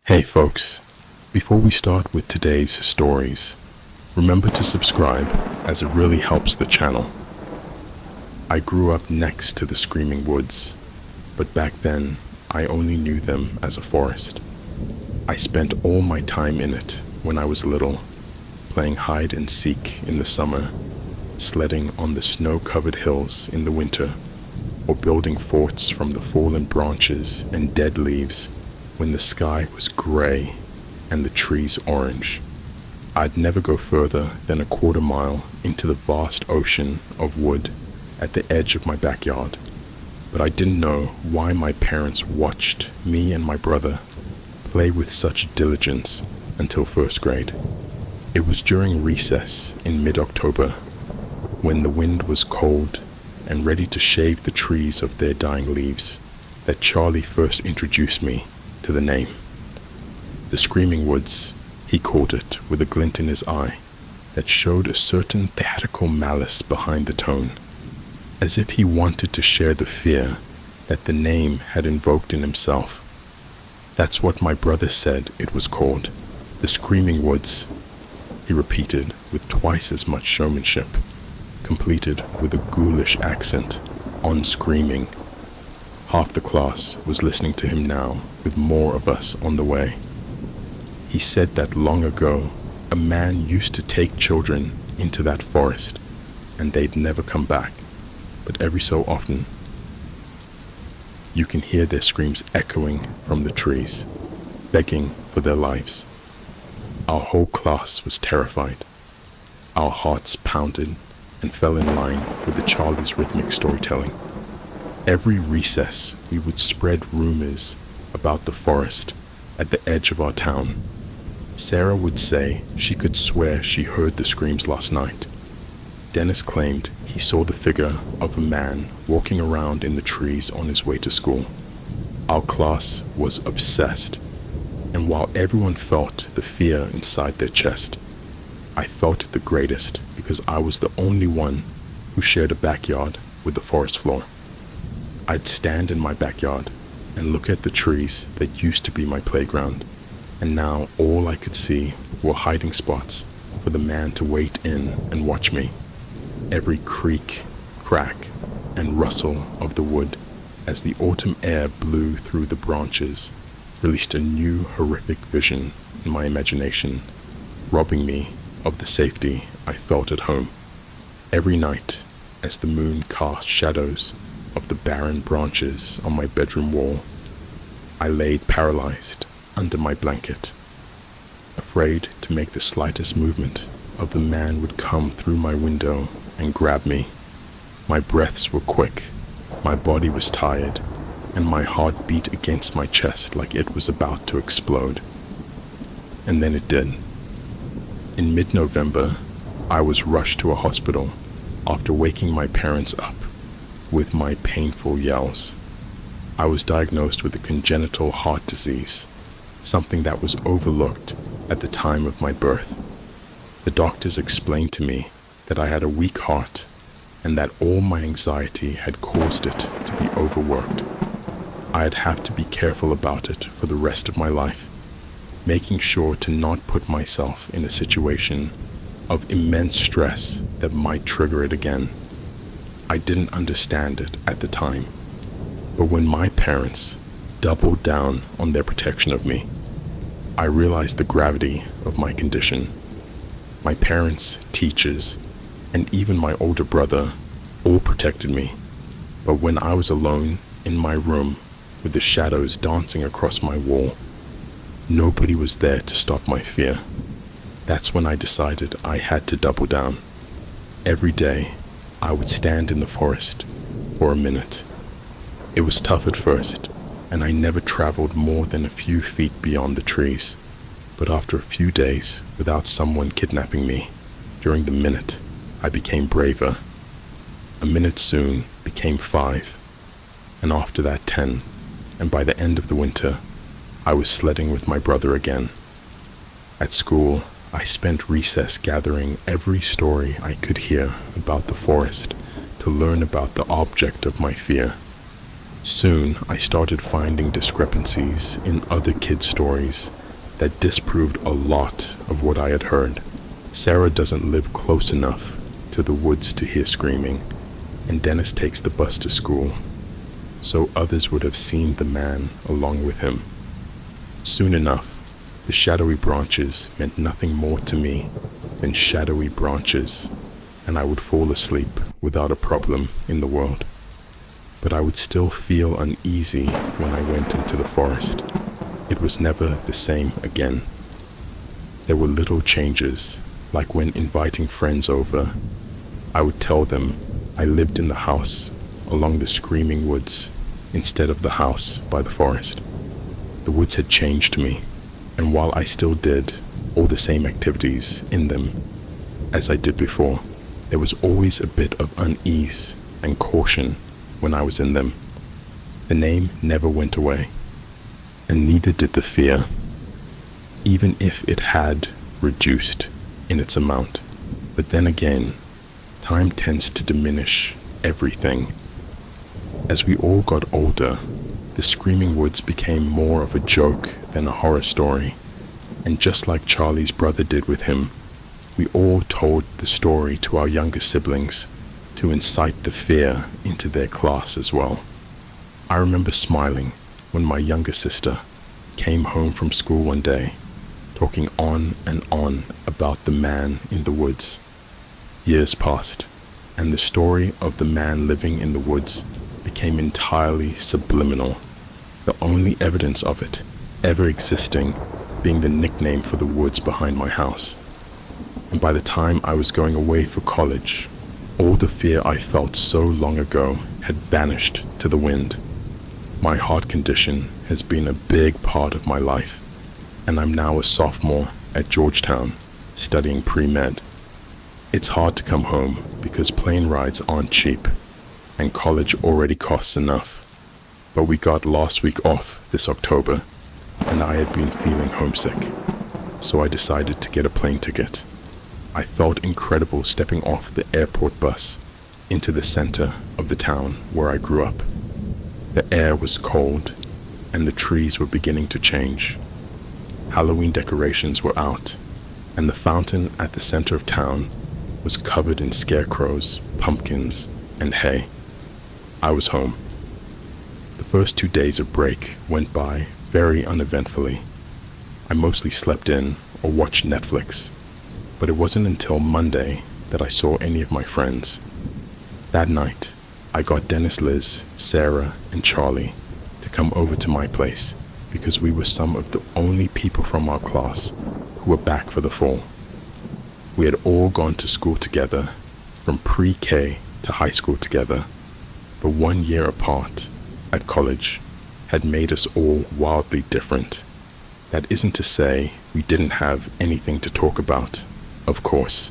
Hey folks, before we start with today's stories, remember to subscribe as it really helps the channel. I grew up next to the Screaming Woods, but back then I only knew them as a forest. I spent all my time in it when I was little, playing hide and seek in the summer, sledding on the snow-covered hills in the winter, or building forts from the fallen branches and dead leaves when the sky was gray and the trees orange. I'd never go further than a quarter mile into the vast ocean of wood at the edge of my backyard, but I didn't know why my parents watched me and my brother play with such diligence until first grade. It was during recess in mid-October, when the wind was cold and ready to shave the trees of their dying leaves, that Charlie first introduced me to the name. The Screaming Woods, he called it with a glint in his eye that showed a certain theatrical malice behind the tone, as if he wanted to share the fear that the name had invoked in himself. That's what my brother said it was called, the Screaming Woods, he repeated with twice as much showmanship, completed with a ghoulish accent on screaming. Half the class was listening to him now, with more of us on the way. He said that long ago, a man used to take children into that forest, and they'd never come back. But every so often, you can hear their screams echoing from the trees, begging for their lives. Our whole class was terrified. Our hearts pounded and fell in line with the Charlie's rhythmic storytelling. Every recess, we would spread rumors about the forest at the edge of our town. Sarah would say she could swear she heard the screams last night. Dennis claimed he saw the figure of a man walking around in the trees on his way to school. Our class was obsessed, and while everyone felt the fear inside their chest, I felt it the greatest because I was the only one who shared a backyard with the forest floor. I'd stand in my backyard and look at the trees that used to be my playground, and now all I could see were hiding spots for the man to wait in and watch me. Every creak, crack, and rustle of the wood as the autumn air blew through the branches released a new horrific vision in my imagination, robbing me of the safety I felt at home. Every night, as the moon cast shadows of the barren branches on my bedroom wall, I laid paralyzed under my blanket, afraid to make the slightest movement of the man would come through my window and grab me. My breaths were quick, my body was tired, and my heart beat against my chest like it was about to explode. And then it did. In mid-November, I was rushed to a hospital after waking my parents up with my painful yells. I was diagnosed with a congenital heart disease, something that was overlooked at the time of my birth. The doctors explained to me that I had a weak heart and that all my anxiety had caused it to be overworked. I'd have to be careful about it for the rest of my life, making sure to not put myself in a situation of immense stress that might trigger it again. I didn't understand it at the time, but when my parents doubled down on their protection of me, I realized the gravity of my condition. My parents, teachers, and even my older brother all protected me, but when I was alone in my room with the shadows dancing across my wall, nobody was there to stop my fear. That's when I decided I had to double down. Every day, I would stand in the forest for a minute. It was tough at first, and I never traveled more than a few feet beyond the trees. But after a few days without someone kidnapping me, during the minute, I became braver. A minute soon became 5, and after that 10, and by the end of the winter, I was sledding with my brother again. At school, I spent recess gathering every story I could hear about the forest to learn about the object of my fear. Soon, I started finding discrepancies in other kids' stories that disproved a lot of what I had heard. Sarah doesn't live close enough to the woods to hear screaming, and Dennis takes the bus to school, so others would have seen the man along with him. Soon enough, the shadowy branches meant nothing more to me than shadowy branches, and I would fall asleep without a problem in the world. But I would still feel uneasy when I went into the forest. It was never the same again. There were little changes, like when inviting friends over, I would tell them I lived in the house along the screaming woods instead of the house by the forest. The woods had changed me, and while I still did all the same activities in them as I did before, there was always a bit of unease and caution when I was in them. The name never went away, and neither did the fear, even if it had reduced in its amount. But then again, time tends to diminish everything. As we all got older, the screaming woods became more of a joke than a horror story, and just like Charlie's brother did with him, we all told the story to our younger siblings to incite the fear into their class as well. I remember smiling when my younger sister came home from school one day, talking on and on about the man in the woods. Years passed, and the story of the man living in the woods became entirely subliminal, the only evidence of it ever existing being the nickname for the woods behind my house. And by the time I was going away for college, all the fear I felt so long ago had vanished to the wind. My heart condition has been a big part of my life, and I'm now a sophomore at Georgetown studying pre-med. It's hard to come home because plane rides aren't cheap, and college already costs enough. But we got last week off this October, and I had been feeling homesick, so I decided to get a plane ticket. I felt incredible stepping off the airport bus into the center of the town where I grew up. The air was cold, and the trees were beginning to change. Halloween decorations were out, and the fountain at the center of town was covered in scarecrows, pumpkins, and hay. I was home. The first 2 days of break went by very uneventfully. I mostly slept in or watched Netflix, but it wasn't until Monday that I saw any of my friends. That night, I got Dennis, Liz, Sarah, and Charlie to come over to my place because we were some of the only people from our class who were back for the fall. We had all gone to school together, from pre-K to high school together, but 1 year apart at college had made us all wildly different. That isn't to say we didn't have anything to talk about. Of course,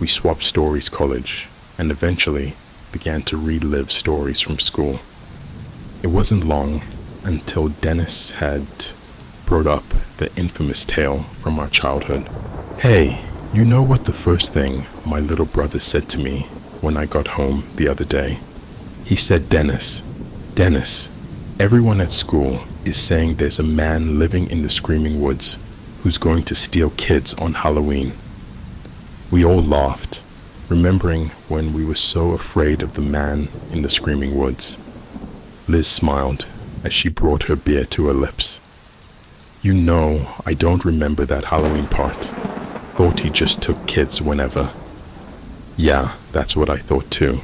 we swapped stories college and eventually began to relive stories from school. It wasn't long until Dennis had brought up the infamous tale from our childhood. Hey, you know what the first thing my little brother said to me when I got home the other day? He said, Dennis, everyone at school is saying there's a man living in the screaming woods who's going to steal kids on Halloween. We all laughed, remembering when we were so afraid of the man in the screaming woods. Liz smiled as she brought her beer to her lips. You know, I don't remember that Halloween part. Thought he just took kids whenever. Yeah, that's what I thought too.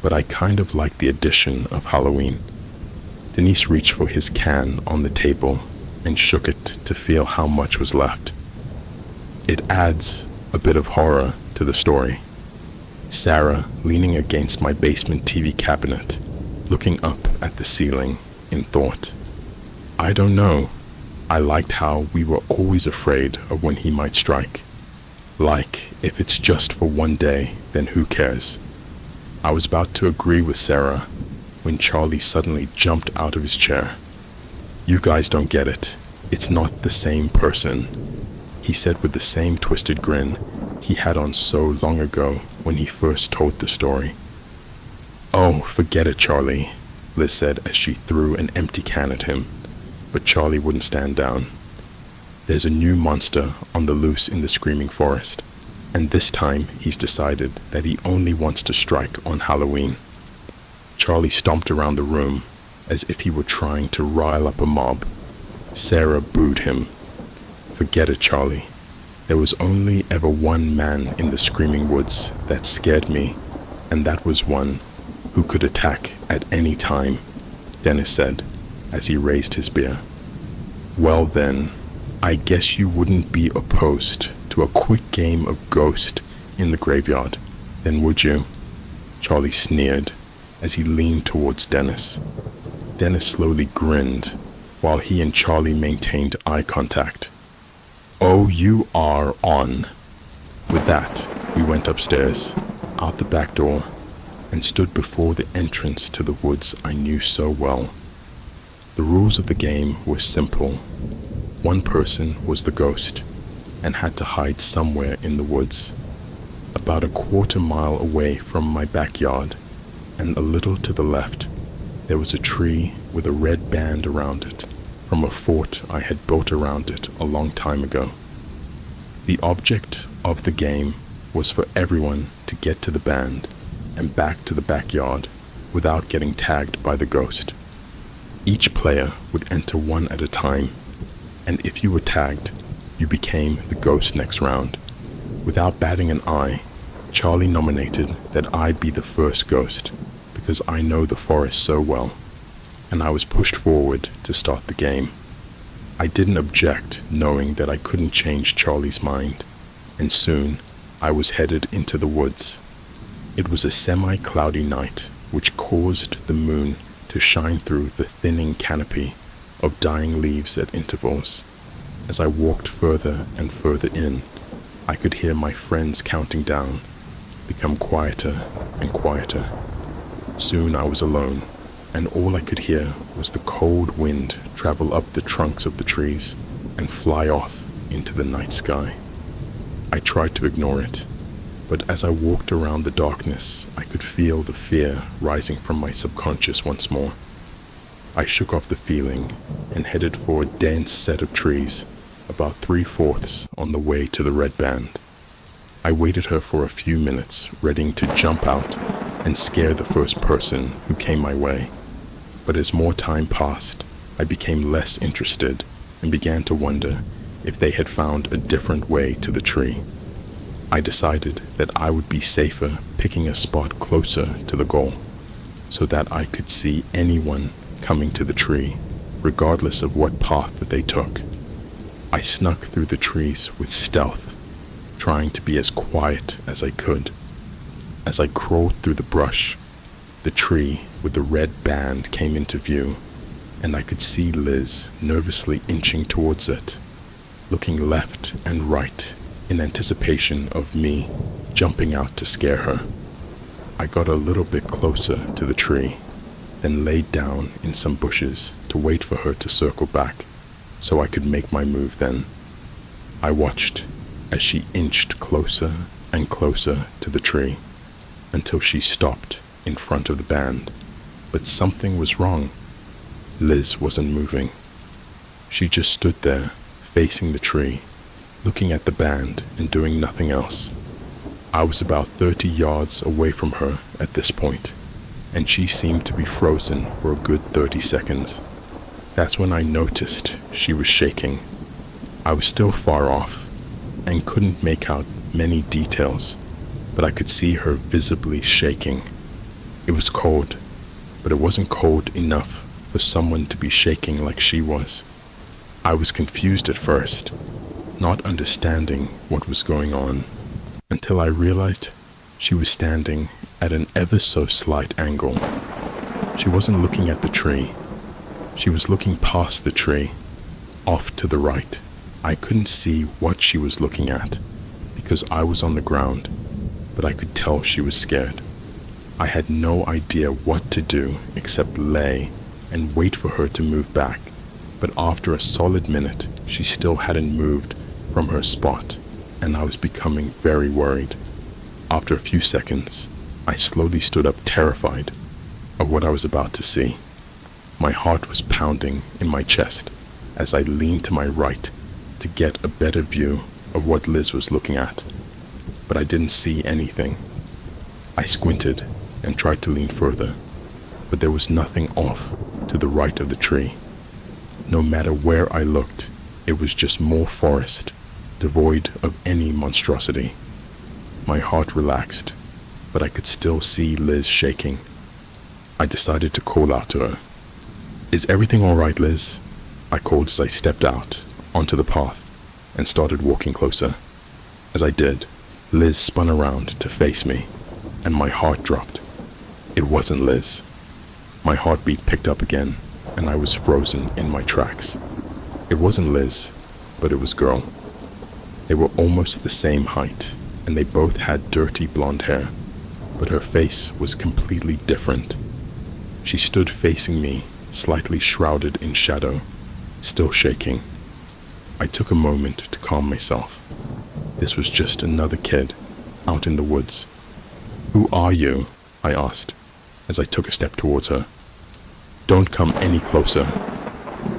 But I kind of liked the addition of Halloween. Denise reached for his can on the table and shook it to feel how much was left. It adds a bit of horror to the story. Sarah, leaning against my basement TV cabinet, looking up at the ceiling in thought. I don't know. I liked how we were always afraid of when he might strike. Like, if it's just for one day, then who cares? I was about to agree with Sarah when Charlie suddenly jumped out of his chair. You guys don't get it. It's not the same person, he said with the same twisted grin he had on so long ago when he first told the story. Oh, forget it, Charlie, Liz said as she threw an empty can at him, but Charlie wouldn't stand down. There's a new monster on the loose in the screaming forest, and this time he's decided that he only wants to strike on Halloween. Charlie stomped around the room as if he were trying to rile up a mob. Sarah booed him. Forget it, Charlie. There was only ever one man in the screaming woods that scared me, and that was one who could attack at any time, Dennis said as he raised his beer. Well then, I guess you wouldn't be opposed to a quick game of Ghost in the graveyard, then would you? Charlie sneered as he leaned towards Dennis. Dennis slowly grinned while he and Charlie maintained eye contact. Oh, you are on. With that, we went upstairs, out the back door, and stood before the entrance to the woods I knew so well. The rules of the game were simple. One person was the ghost and had to hide somewhere in the woods. About a quarter-mile away from my backyard and a little to the left, there was a tree with a red band around it from a fort I had built around it a long time ago. The object of the game was for everyone to get to the band and back to the backyard without getting tagged by the ghost. Each player would enter one at a time, and if you were tagged, you became the ghost next round. Without batting an eye, Charlie nominated that I be the first ghost because I know the forest so well, and I was pushed forward to start the game. I didn't object, knowing that I couldn't change Charlie's mind, and soon I was headed into the woods. It was a semi-cloudy night, which caused the moon to shine through the thinning canopy of dying leaves at intervals. As I walked further and further in, I could hear my friends counting down, become quieter and quieter. Soon I was alone, and all I could hear was the cold wind travel up the trunks of the trees and fly off into the night sky. I tried to ignore it, but as I walked around the darkness, I could feel the fear rising from my subconscious once more. I shook off the feeling and headed for a dense set of trees, about 3/4 on the way to the red band. I waited her for a few minutes, ready to jump out and scare the first person who came my way. But as more time passed, I became less interested and began to wonder if they had found a different way to the tree. I decided that I would be safer picking a spot closer to the goal, so that I could see anyone coming to the tree, regardless of what path that they took. I snuck through the trees with stealth, trying to be as quiet as I could. As I crawled through the brush, the tree with the red band came into view, and I could see Liz nervously inching towards it, looking left and right in anticipation of me jumping out to scare her. I got a little bit closer to the tree, then laid down in some bushes to wait for her to circle back so I could make my move then. I watched as she inched closer and closer to the tree until she stopped in front of the band. But something was wrong. Liz wasn't moving. She just stood there, facing the tree, looking at the band and doing nothing else. I was about 30 yards away from her at this point, and she seemed to be frozen for a good 30 seconds. That's when I noticed she was shaking. I was still far off and couldn't make out many details, but I could see her visibly shaking. It was cold, but it wasn't cold enough for someone to be shaking like she was. I was confused at first, not understanding what was going on, until I realized she was standing at an ever so slight angle. She wasn't looking at the tree. She was looking past the tree, off to the right. I couldn't see what she was looking at because I was on the ground, but I could tell she was scared. I had no idea what to do except lay and wait for her to move back, but after a solid minute, she still hadn't moved from her spot, and I was becoming very worried. After a few seconds, I slowly stood up, terrified of what I was about to see. My heart was pounding in my chest as I leaned to my right to get a better view of what Liz was looking at, but I didn't see anything. I squinted and tried to lean further, but there was nothing off to the right of the tree. No matter where I looked, it was just more forest, devoid of any monstrosity. My heart relaxed, but I could still see Liz shaking. I decided to call out to her. "Is everything all right, Liz?" I called as I stepped out onto the path and started walking closer. As I did, Liz spun around to face me, and my heart dropped. It wasn't Liz. My heartbeat picked up again, and I was frozen in my tracks. It wasn't Liz, but it was a girl. They were almost the same height, and they both had dirty blonde hair, but her face was completely different. She stood facing me, slightly shrouded in shadow, still shaking. I took a moment to calm myself. This was just another kid out in the woods. "Who are you?" I asked as I took a step towards her. "Don't come any closer,"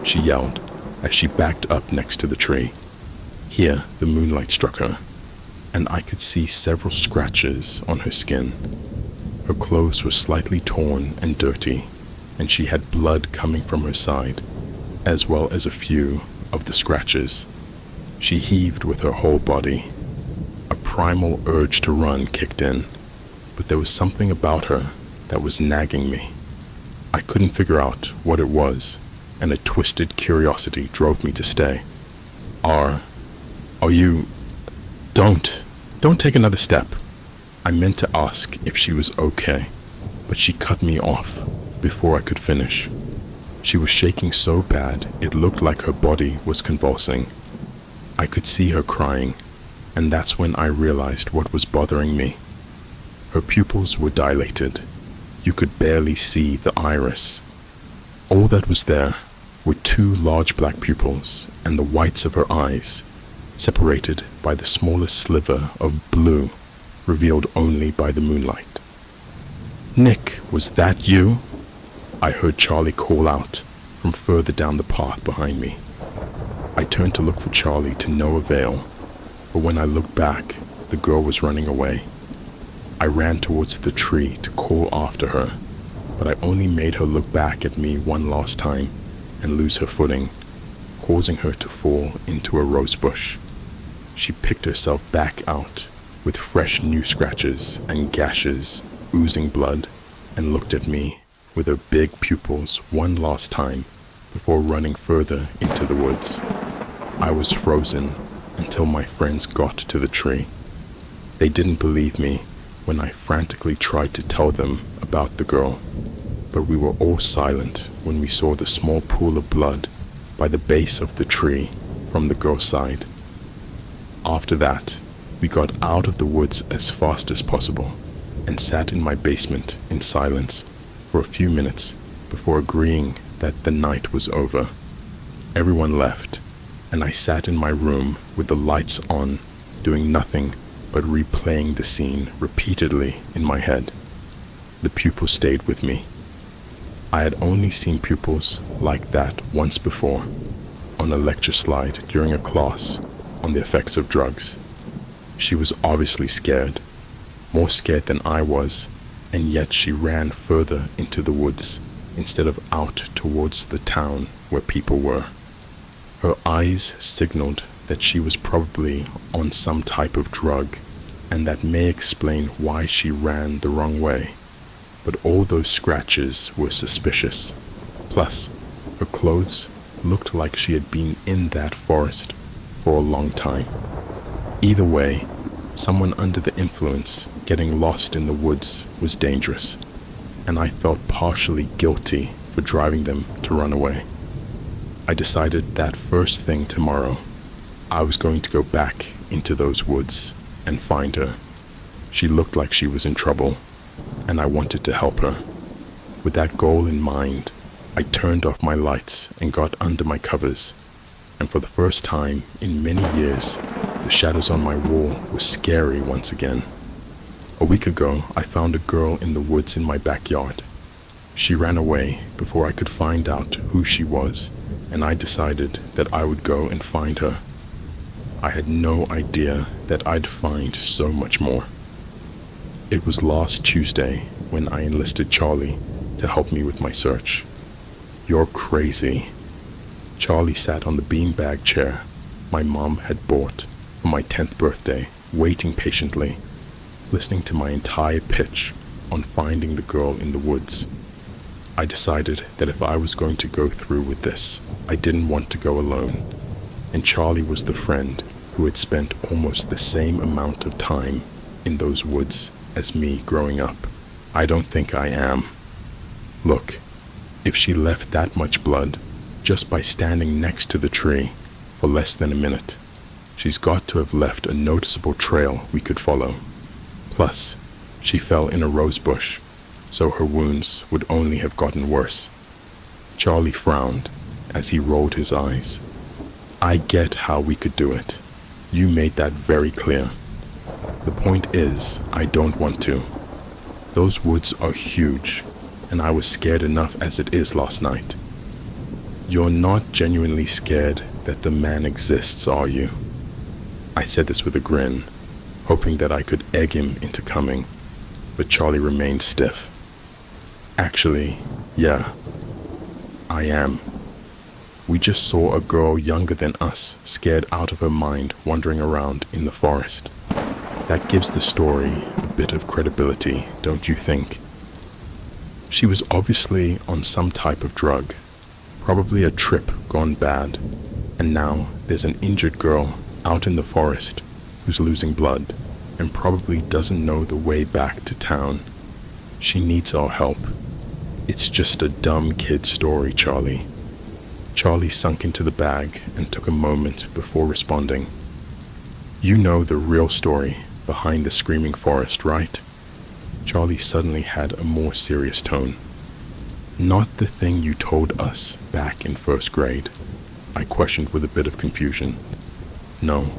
she yelled as she backed up next to the tree. Here, the moonlight struck her, and I could see several scratches on her skin. Her clothes were slightly torn and dirty, and she had blood coming from her side, as well as a few of the scratches. She heaved with her whole body. A primal urge to run kicked in, but there was something about her that was nagging me. I couldn't figure out what it was, and a twisted curiosity drove me to stay. Are you... Don't take another step." I meant to ask if she was okay, but she cut me off before I could finish. She was shaking so bad it looked like her body was convulsing. I could see her crying, and that's when I realized what was bothering me. Her pupils were dilated. You could barely see the iris. All that was there were two large black pupils and the whites of her eyes, separated by the smallest sliver of blue, revealed only by the moonlight. "Nick, was that you?" I heard Charlie call out from further down the path behind me. I turned to look for Charlie to no avail, but when I looked back, the girl was running away. I ran towards the tree to call after her, but I only made her look back at me one last time and lose her footing, causing her to fall into a rose bush. She picked herself back out with fresh new scratches and gashes oozing blood and looked at me with her big pupils one last time before running further into the woods. I was frozen until my friends got to the tree. They didn't believe me when I frantically tried to tell them about the girl, but we were all silent when we saw the small pool of blood by the base of the tree from the girl's side. After that, we got out of the woods as fast as possible and sat in my basement in silence for a few minutes before agreeing that the night was over. Everyone left, and I sat in my room with the lights on, doing nothing but replaying the scene repeatedly in my head. The pupils stayed with me. I had only seen pupils like that once before, on a lecture slide during a class on the effects of drugs. She was obviously scared, more scared than I was, and yet she ran further into the woods instead of out towards the town where people were. Her eyes signaled that she was probably on some type of drug, and that may explain why she ran the wrong way. But all those scratches were suspicious. Plus, her clothes looked like she had been in that forest for a long time. Either way, someone under the influence getting lost in the woods was dangerous, and I felt partially guilty for driving them to run away. I decided that first thing tomorrow, I was going to go back into those woods and find her. She looked like she was in trouble, and I wanted to help her. With that goal in mind, I turned off my lights and got under my covers, and for the first time in many years, the shadows on my wall were scary once again. A week ago, I found a girl in the woods in my backyard. She ran away before I could find out who she was, and I decided that I would go and find her. I had no idea that I'd find so much more. It was last Tuesday when I enlisted Charlie to help me with my search. You're crazy. Charlie sat on the beanbag chair my mom had bought for my 10th birthday, waiting patiently, listening to my entire pitch on finding the girl in the woods. I decided that if I was going to go through with this, I didn't want to go alone, and Charlie was the friend who had spent almost the same amount of time in those woods as me growing up. I don't think I am. Look, if she left that much blood just by standing next to the tree for less than a minute, she's got to have left a noticeable trail we could follow. Plus, she fell in a rose bush, so her wounds would only have gotten worse. Charlie frowned as he rolled his eyes. I get how we could do it. You made that very clear. The point is, I don't want to. Those woods are huge, and I was scared enough as it is last night. You're not genuinely scared that the man exists, are you? I said this with a grin, hoping that I could egg him into coming, but Charlie remained stiff. Actually, yeah, I am. We just saw a girl younger than us, scared out of her mind, wandering around in the forest. That gives the story a bit of credibility, don't you think? She was obviously on some type of drug, probably a trip gone bad, and now there's an injured girl out in the forest who's losing blood and probably doesn't know the way back to town. She needs our help. It's just a dumb kid story, Charlie. Charlie sunk into the bag and took a moment before responding. You know the real story behind the screaming forest, right? Charlie suddenly had a more serious tone. Not the thing you told us back in first grade, I questioned with a bit of confusion. No,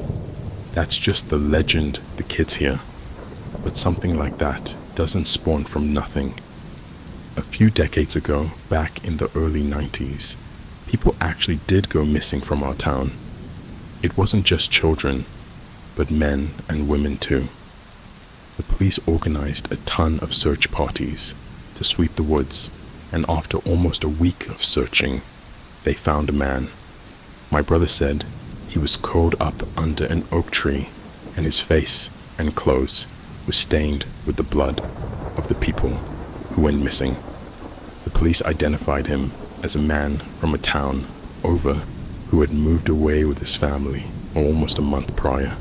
that's just the legend the kids hear. But something like that doesn't spawn from nothing. A few decades ago, back in the early 90s, people actually did go missing from our town. It wasn't just children, but men and women too. The police organized a ton of search parties to sweep the woods, and after almost a week of searching, they found a man. My brother said he was curled up under an oak tree, and his face and clothes were stained with the blood of the people who went missing. The police identified him as a man from a town over who had moved away with his family almost a month prior.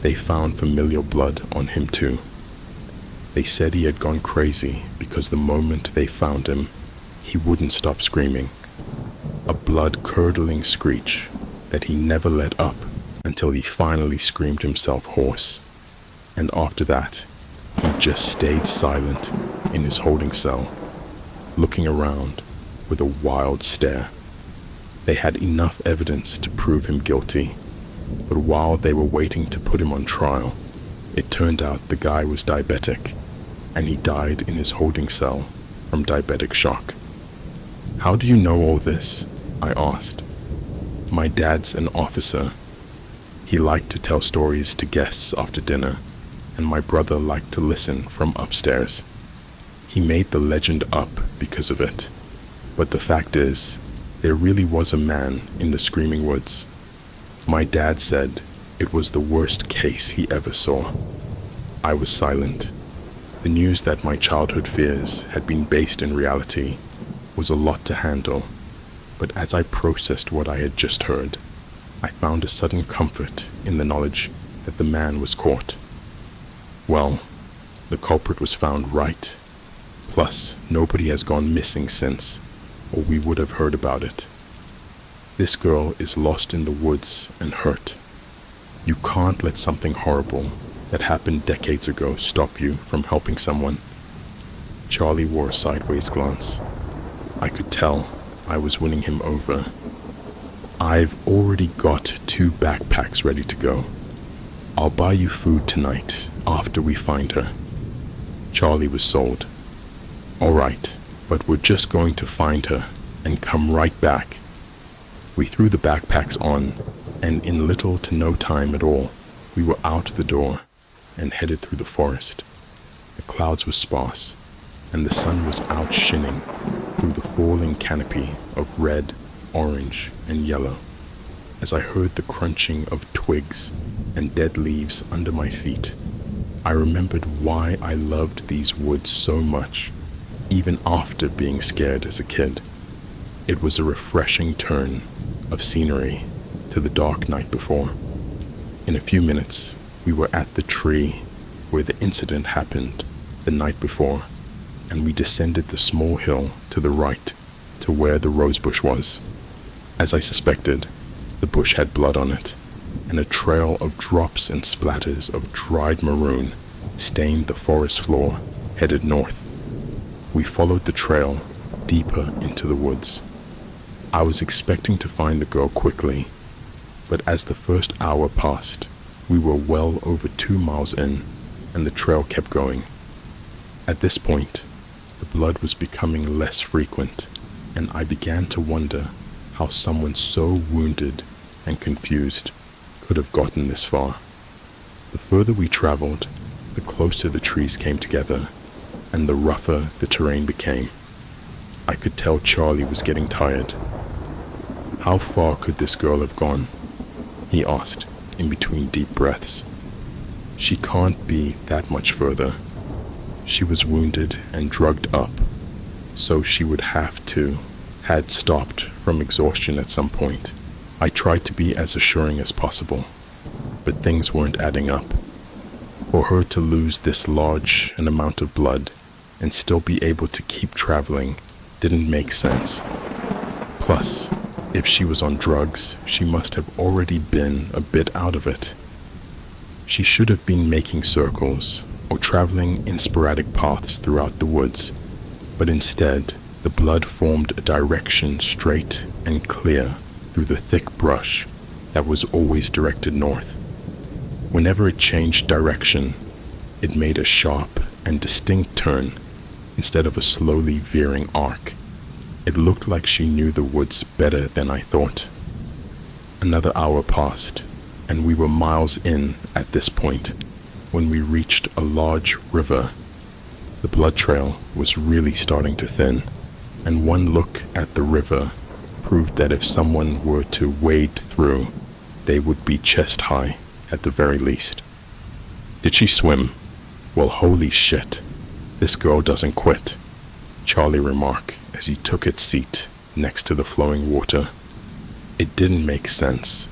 They found familial blood on him too. They said he had gone crazy because the moment they found him, he wouldn't stop screaming. A blood-curdling screech that he never let up until he finally screamed himself hoarse. And after that, he just stayed silent in his holding cell, looking around with a wild stare. They had enough evidence to prove him guilty, but while they were waiting to put him on trial, it turned out the guy was diabetic, and he died in his holding cell from diabetic shock. How do you know all this? I asked. My dad's an officer. He liked to tell stories to guests after dinner, and my brother liked to listen from upstairs. He made the legend up because of it, but the fact is, there really was a man in the screaming woods. My dad said it was the worst case he ever saw. I was silent. The news that my childhood fears had been based in reality was a lot to handle, but as I processed what I had just heard, I found a sudden comfort in the knowledge that the man was caught. Well, the culprit was found right. Plus, nobody has gone missing since, or we would have heard about it. This girl is lost in the woods and hurt. You can't let something horrible that happened decades ago stop you from helping someone. Charlie wore a sideways glance. I could tell I was winning him over. I've already got 2 backpacks ready to go. I'll buy you food tonight after we find her. Charlie was sold. All right, but we're just going to find her and come right back. We threw the backpacks on and in little to no time at all, we were out the door and headed through the forest. The clouds were sparse, and the sun was outshining through the falling canopy of red, orange, and yellow. As I heard the crunching of twigs and dead leaves under my feet, I remembered why I loved these woods so much, even after being scared as a kid. It was a refreshing turn of scenery to the dark night before. In a few minutes, we were at the tree where the incident happened the night before, and we descended the small hill to the right to where the rosebush was. As I suspected, the bush had blood on it, and a trail of drops and splatters of dried maroon stained the forest floor, headed north. We followed the trail deeper into the woods. I was expecting to find the girl quickly, but as the first hour passed, we were well over 2 miles in, and the trail kept going. At this point, the blood was becoming less frequent, and I began to wonder how someone so wounded and confused could have gotten this far. The further we traveled, the closer the trees came together, and the rougher the terrain became. I could tell Charlie was getting tired. "How far could this girl have gone?" he asked in between deep breaths. "She can't be that much further. She was wounded and drugged up, so she would had stopped from exhaustion at some point." I tried to be as assuring as possible, but things weren't adding up. For her to lose this large an amount of blood and still be able to keep traveling didn't make sense. Plus, if she was on drugs, she must have already been a bit out of it. She should have been making circles or traveling in sporadic paths throughout the woods, but instead, the blood formed a direction straight and clear through the thick brush that was always directed north. Whenever it changed direction, it made a sharp and distinct turn instead of a slowly veering arc. It looked like she knew the woods better than I thought. Another hour passed, and we were miles in at this point when we reached a large river. The blood trail was really starting to thin, and one look at the river proved that if someone were to wade through, they would be chest high at the very least. "Did she swim? Well, holy shit. This girl doesn't quit," Charlie remarked as he took its seat next to the flowing water. It didn't make sense.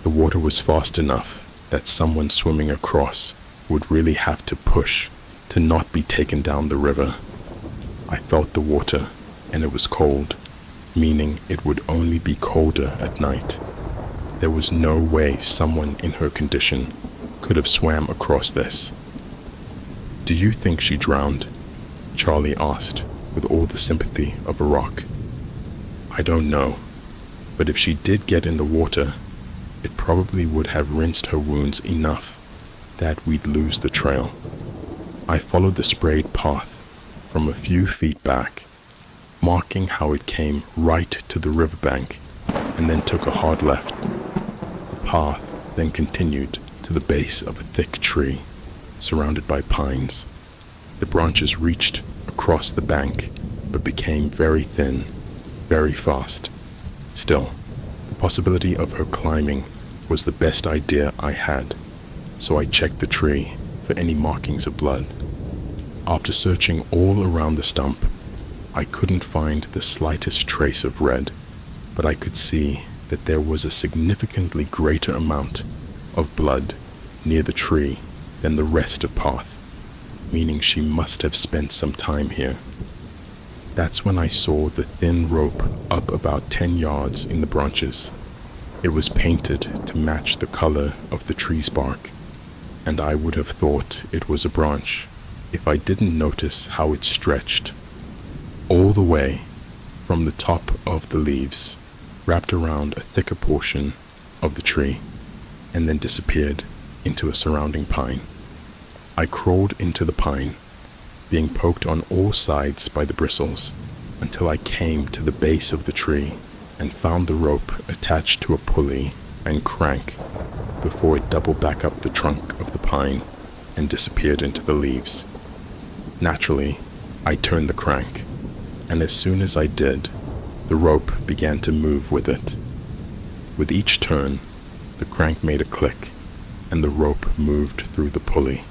The water was fast enough that someone swimming across would really have to push to not be taken down the river. I felt the water, and it was cold, meaning it would only be colder at night. There was no way someone in her condition could have swam across this. "Do you think she drowned?" Charlie asked with all the sympathy of a rock. "I don't know, but if she did get in the water, it probably would have rinsed her wounds enough that we'd lose the trail." I followed the sprayed path from a few feet back, marking how it came right to the riverbank and then took a hard left. The path then continued to the base of a thick tree surrounded by pines. The branches reached across the bank but became very thin, very fast. Still, the possibility of her climbing was the best idea I had, so I checked the tree for any markings of blood. After searching all around the stump, I couldn't find the slightest trace of red, but I could see that there was a significantly greater amount of blood near the tree than the rest of path, meaning she must have spent some time here. That's when I saw the thin rope up about 10 yards in the branches. It was painted to match the color of the tree's bark, and I would have thought it was a branch if I didn't notice how it stretched all the way from the top of the leaves, wrapped around a thicker portion of the tree, and then disappeared into a surrounding pine. I crawled into the pine, being poked on all sides by the bristles, until I came to the base of the tree and found the rope attached to a pulley and crank before it doubled back up the trunk of the pine and disappeared into the leaves. Naturally, I turned the crank, and as soon as I did, the rope began to move with it. With each turn, the crank made a click, and the rope moved through the pulley.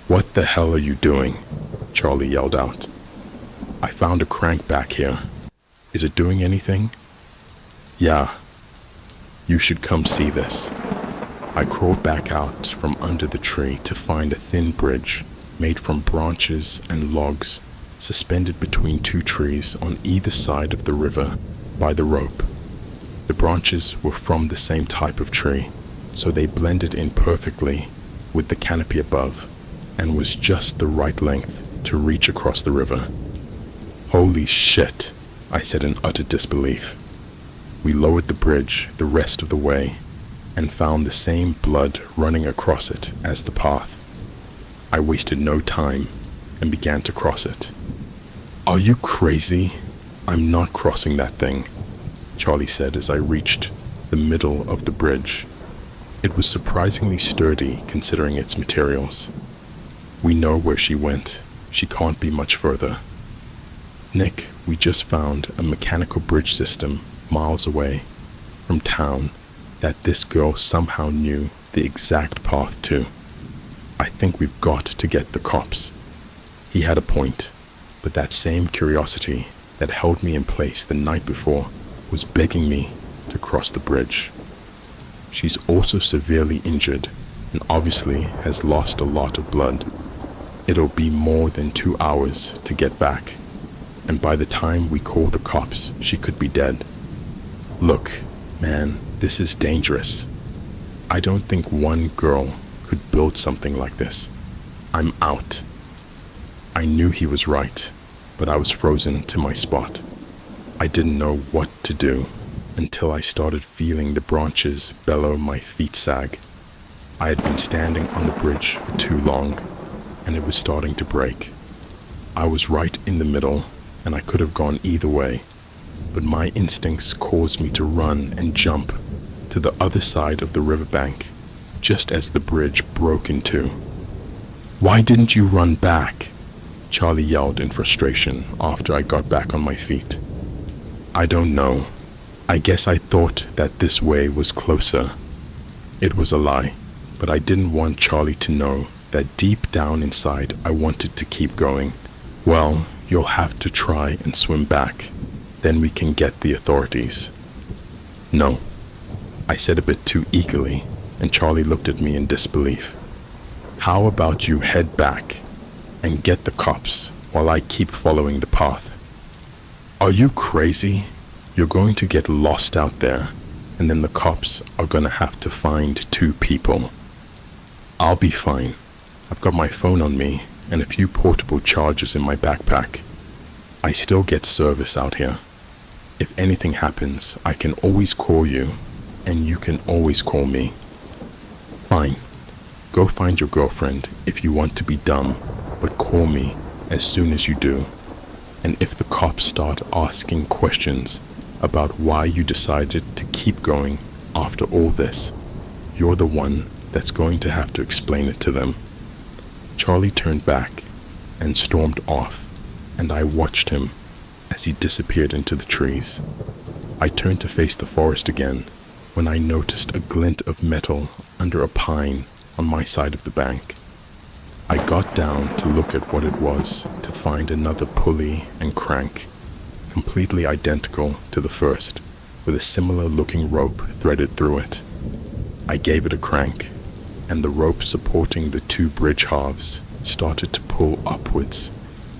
"What the hell are you doing?" Charlie yelled out. "I found a crank back here. Is it doing anything?" "Yeah. You should come see this." I crawled back out from under the tree to find a thin bridge made from branches and logs suspended between two trees on either side of the river by the rope. The branches were from the same type of tree, so they blended in perfectly with the canopy above and was just the right length to reach across the river. "Holy shit," I said in utter disbelief. We lowered the bridge the rest of the way and found the same blood running across it as the path. I wasted no time and began to cross it. "Are you crazy? I'm not crossing that thing," Charlie said as I reached the middle of the bridge. It was surprisingly sturdy considering its materials. "We know where she went. She can't be much further." "Nick, we just found a mechanical bridge system miles away from town that this girl somehow knew the exact path to. I think we've got to get the cops." He had a point, but that same curiosity that held me in place the night before was begging me to cross the bridge. She's also severely injured and obviously has lost a lot of blood. It'll be more than 2 hours to get back, and by the time we call the cops, she could be dead. "Look, man, this is dangerous. I don't think one girl could build something like this. I'm out." I knew he was right, but I was frozen to my spot. I didn't know what to do until I started feeling the branches bellow my feet sag. I had been standing on the bridge for too long, and it was starting to break. I was right in the middle, and I could have gone either way, but my instincts caused me to run and jump to the other side of the riverbank just as the bridge broke in two. "Why didn't you run back?" Charlie yelled in frustration after I got back on my feet. "I don't know. I guess I thought that this way was closer." It was a lie, but I didn't want Charlie to know that deep down inside I wanted to keep going. "Well, you'll have to try and swim back. Then we can get the authorities." "No," I said a bit too eagerly, and Charlie looked at me in disbelief. "How about you head back and get the cops while I keep following the path?" "Are you crazy? You're going to get lost out there, and then the cops are going to have to find 2 people. I'll be fine. I've got my phone on me and a few portable chargers in my backpack. I still get service out here. If anything happens, I can always call you, and you can always call me." "Fine. Go find your girlfriend if you want to be dumb, but call me as soon as you do. And if the cops start asking questions about why you decided to keep going after all this, you're the one that's going to have to explain it to them." Charlie turned back and stormed off, and I watched him as he disappeared into the trees. I turned to face the forest again when I noticed a glint of metal under a pine on my side of the bank. I got down to look at what it was to find another pulley and crank, completely identical to the first, with a similar looking rope threaded through it. I gave it a crank, and the rope supporting the 2 bridge halves started to pull upwards,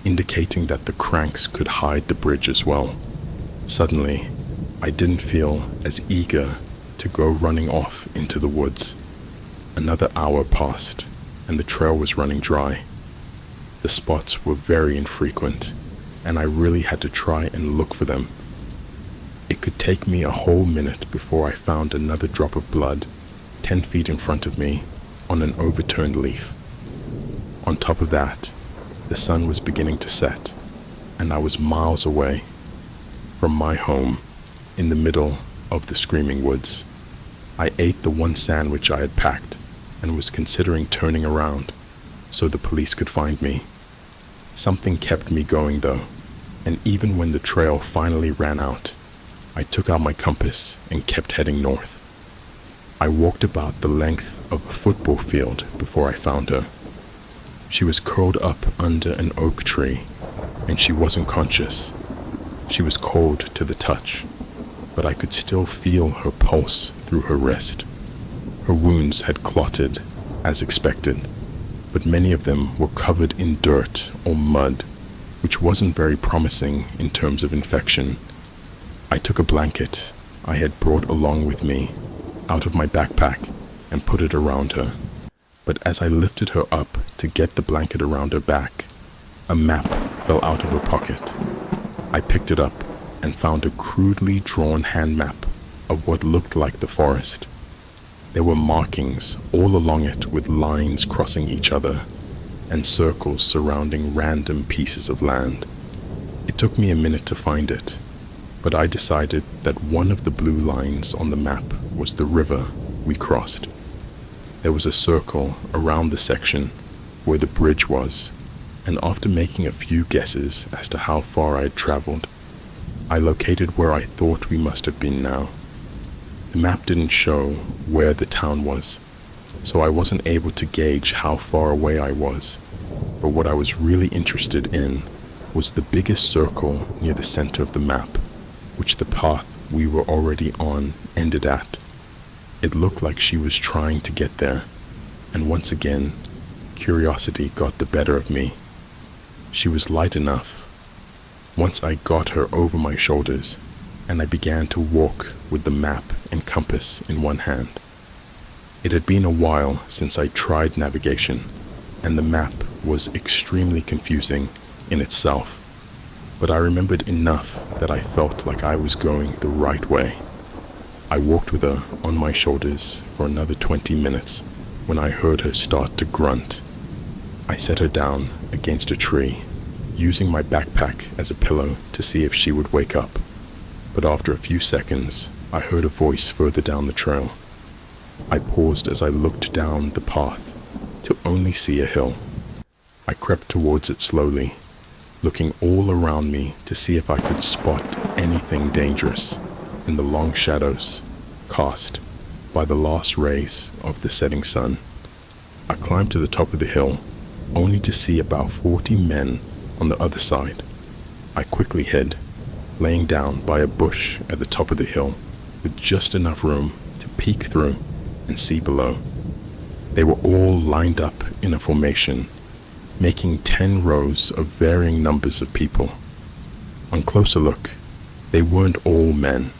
indicating that the cranks could hide the bridge as well. Suddenly, I didn't feel as eager to go running off into the woods. Another hour passed, and the trail was running dry. The spots were very infrequent, and I really had to try and look for them. It could take me a whole minute before I found another drop of blood 10 feet in front of me on an overturned leaf. On top of that, the sun was beginning to set, and I was miles away from my home in the middle of the screaming woods. I ate the one sandwich I had packed and was considering turning around so the police could find me. Something kept me going though, and even when the trail finally ran out, I took out my compass and kept heading north. I walked about the length of a football field before I found her. She was curled up under an oak tree, and she wasn't conscious. She was cold to the touch, but I could still feel her pulse through her wrist. Her wounds had clotted, as expected, but many of them were covered in dirt or mud, which wasn't very promising in terms of infection. I took a blanket I had brought along with me out of my backpack and put it around her. But as I lifted her up to get the blanket around her back, a map fell out of her pocket. I picked it up and found a crudely drawn hand map of what looked like the forest. There were markings all along it with lines crossing each other and circles surrounding random pieces of land. It took me a minute to find it, but I decided that one of the blue lines on the map was the river we crossed. There was a circle around the section where the bridge was, and after making a few guesses as to how far I had traveled, I located where I thought we must have been now. The map didn't show where the town was, so I wasn't able to gauge how far away I was, but what I was really interested in was the biggest circle near the center of the map, which the path we were already on ended at. It looked like she was trying to get there, and once again, curiosity got the better of me. She was light enough. Once I got her over my shoulders, and I began to walk with the map and compass in one hand. It had been a while since I tried navigation, and the map was extremely confusing in itself, but I remembered enough that I felt like I was going the right way. I walked with her on my shoulders for another 20 minutes when I heard her start to grunt. I set her down against a tree, using my backpack as a pillow to see if she would wake up, but after a few seconds, I heard a voice further down the trail. I paused as I looked down the path to only see a hill. I crept towards it slowly, looking all around me to see if I could spot anything dangerous in the long shadows cast by the last rays of the setting sun. I climbed to the top of the hill, only to see about 40 men on the other side. I quickly hid, laying down by a bush at the top of the hill with just enough room to peek through and see below. They were all lined up in a formation, making 10 rows of varying numbers of people. On closer look, they weren't all men.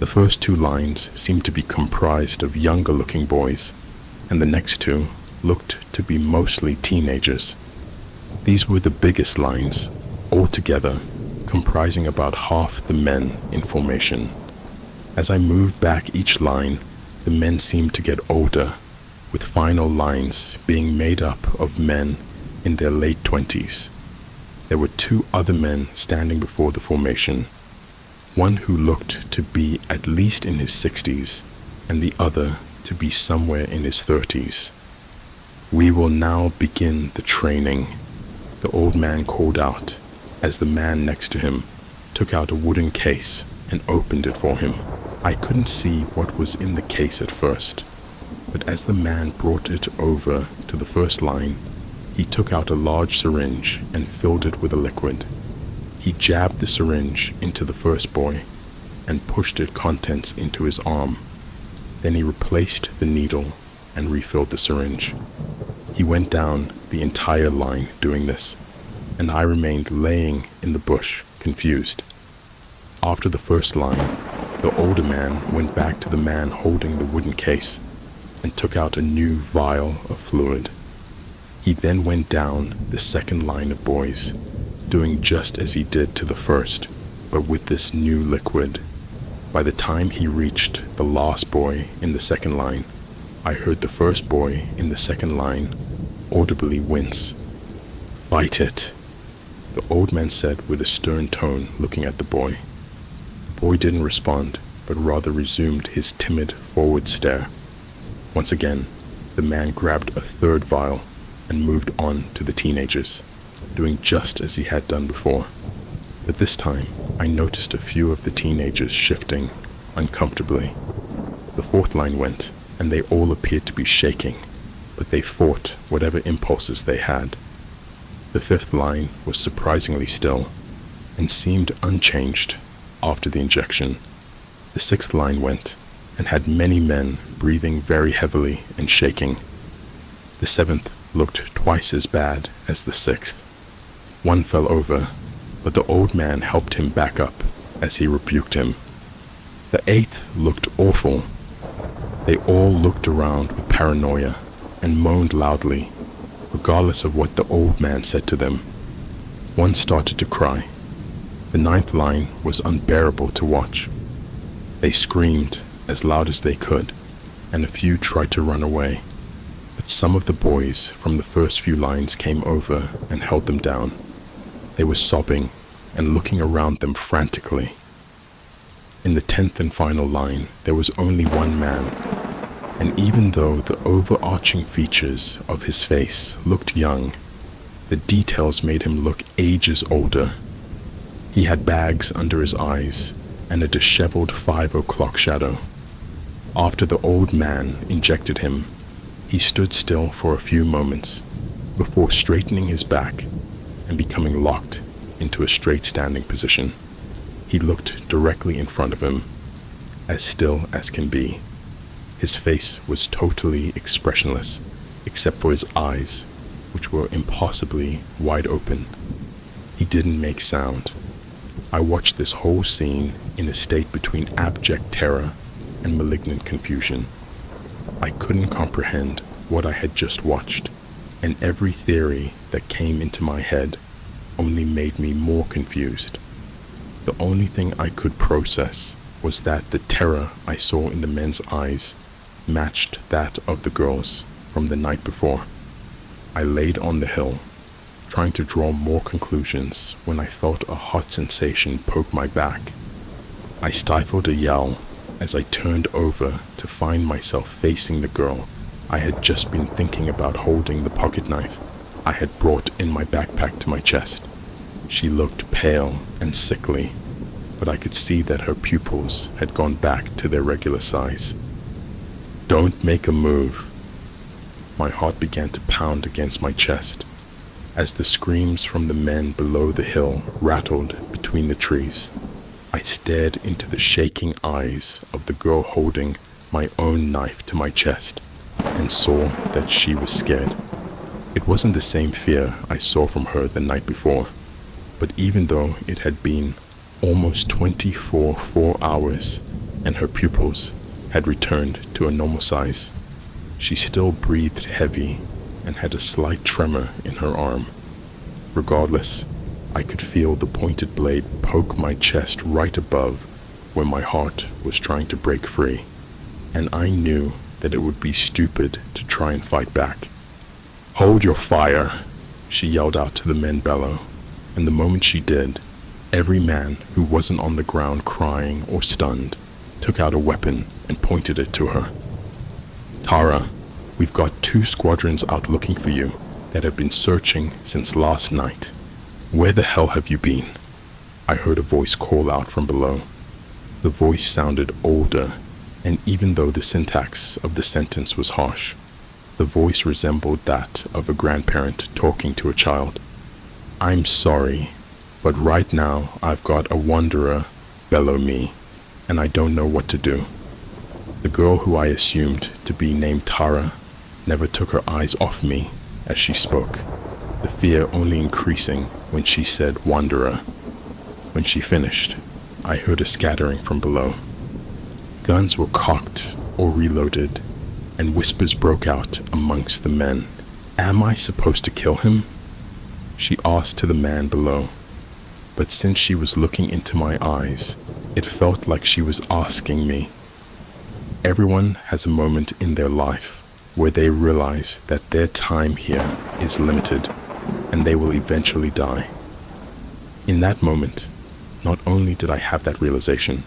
The first 2 lines seemed to be comprised of younger looking boys, and the next 2 looked to be mostly teenagers. These were the biggest lines, altogether comprising about half the men in formation. As I moved back each line, the men seemed to get older, with final lines being made up of men in their late 20s. There were 2 other men standing before the formation, one who looked to be at least in his 60s, and the other to be somewhere in his 30s. "We will now begin the training," the old man called out as the man next to him took out a wooden case and opened it for him. I couldn't see what was in the case at first, but as the man brought it over to the first line, he took out a large syringe and filled it with a liquid. He jabbed the syringe into the first boy and pushed its contents into his arm. Then he replaced the needle and refilled the syringe. He went down the entire line doing this, and I remained laying in the bush, confused. After the first line, the older man went back to the man holding the wooden case and took out a new vial of fluid. He then went down the second line of boys, doing just as he did to the first, but with this new liquid. By the time he reached the last boy in the second line, I heard the first boy in the second line audibly wince. "Fight it," the old man said with a stern tone, looking at the boy. The boy didn't respond, but rather resumed his timid forward stare. Once again, the man grabbed a third vial and moved on to the teenagers, doing just as he had done before. But this time, I noticed a few of the teenagers shifting uncomfortably. The fourth line went, and they all appeared to be shaking, but they fought whatever impulses they had. The fifth line was surprisingly still and seemed unchanged after the injection. The sixth line went and had many men breathing very heavily and shaking. The seventh looked twice as bad as the sixth. One fell over, but the old man helped him back up as he rebuked him. The eighth looked awful. They all looked around with paranoia and moaned loudly, regardless of what the old man said to them. One started to cry. The ninth line was unbearable to watch. They screamed as loud as they could, and a few tried to run away. But some of the boys from the first few lines came over and held them down. They were sobbing and looking around them frantically. In the 10th and final line, there was only one man, and even though the overarching features of his face looked young, the details made him look ages older. He had bags under his eyes and a disheveled 5 o'clock shadow. After the old man injected him, he stood still for a few moments before straightening his back and becoming locked into a straight standing position. He looked directly in front of him, as still as can be. His face was totally expressionless, except for his eyes, which were impossibly wide open. He didn't make sound. I watched this whole scene in a state between abject terror and malignant confusion. I couldn't comprehend what I had just watched, and every theory that came into my head only made me more confused. The only thing I could process was that the terror I saw in the men's eyes matched that of the girls from the night before. I laid on the hill, trying to draw more conclusions when I felt a hot sensation poke my back. I stifled a yell as I turned over to find myself facing the girl I had just been thinking about holding the pocket knife I had brought in my backpack to my chest. She looked pale and sickly, but I could see that her pupils had gone back to their regular size. "Don't make a move." My heart began to pound against my chest as the screams from the men below the hill rattled between the trees. I stared into the shaking eyes of the girl holding my own knife to my chest and saw that she was scared. It wasn't the same fear I saw from her the night before, but even though it had been almost 24 hours and her pupils had returned to a normal size, she still breathed heavy and had a slight tremor in her arm. Regardless, I could feel the pointed blade poke my chest right above where my heart was trying to break free, and I knew that it would be stupid to try and fight back. "Hold your fire," she yelled out to the men below, and the moment she did, every man who wasn't on the ground crying or stunned took out a weapon and pointed it to her. "Tara, we've got 2 squadrons out looking for you that have been searching since last night. Where the hell have you been?" I heard a voice call out from below. The voice sounded older, and even though the syntax of the sentence was harsh, the voice resembled that of a grandparent talking to a child. "I'm sorry, but right now I've got a wanderer below me, and I don't know what to do." The girl who I assumed to be named Tara never took her eyes off me as she spoke, the fear only increasing when she said wanderer. When she finished, I heard a scattering from below. Guns were cocked or reloaded, and whispers broke out amongst the men. "Am I supposed to kill him?" she asked to the man below, but since she was looking into my eyes, it felt like she was asking me. Everyone has a moment in their life where they realize that their time here is limited and they will eventually die. In that moment, not only did I have that realization,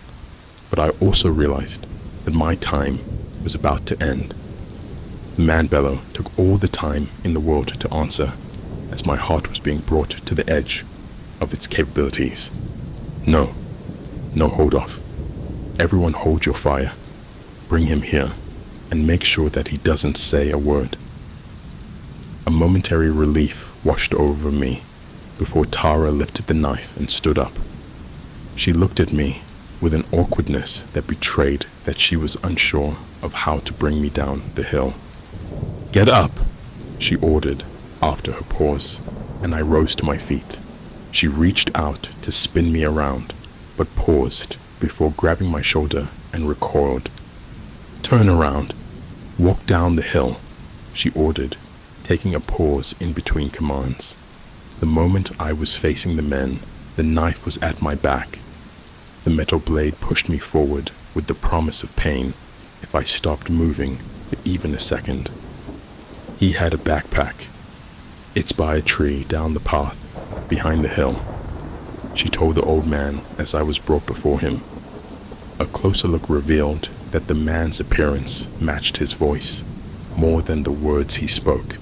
but I also realized that my time was about to end. The man bellow took all the time in the world to answer, as my heart was being brought to the edge of its capabilities. No, hold off. Everyone hold your fire. Bring him here, and make sure that he doesn't say a word. A momentary relief washed over me before Tara lifted the knife and stood up. She looked at me with an awkwardness that betrayed that she was unsure of how to bring me down the hill. "Get up," she ordered after her pause, and I rose to my feet. She reached out to spin me around, but paused before grabbing my shoulder and recoiled. "Turn around. Walk down the hill," she ordered, taking a pause in between commands. The moment I was facing the men, the knife was at my back. The metal blade pushed me forward with the promise of pain if I stopped moving for even a second. He had a backpack. "It's by a tree down the path, behind the hill," she told the old man as I was brought before him. A closer look revealed that the man's appearance matched his voice more than the words he spoke.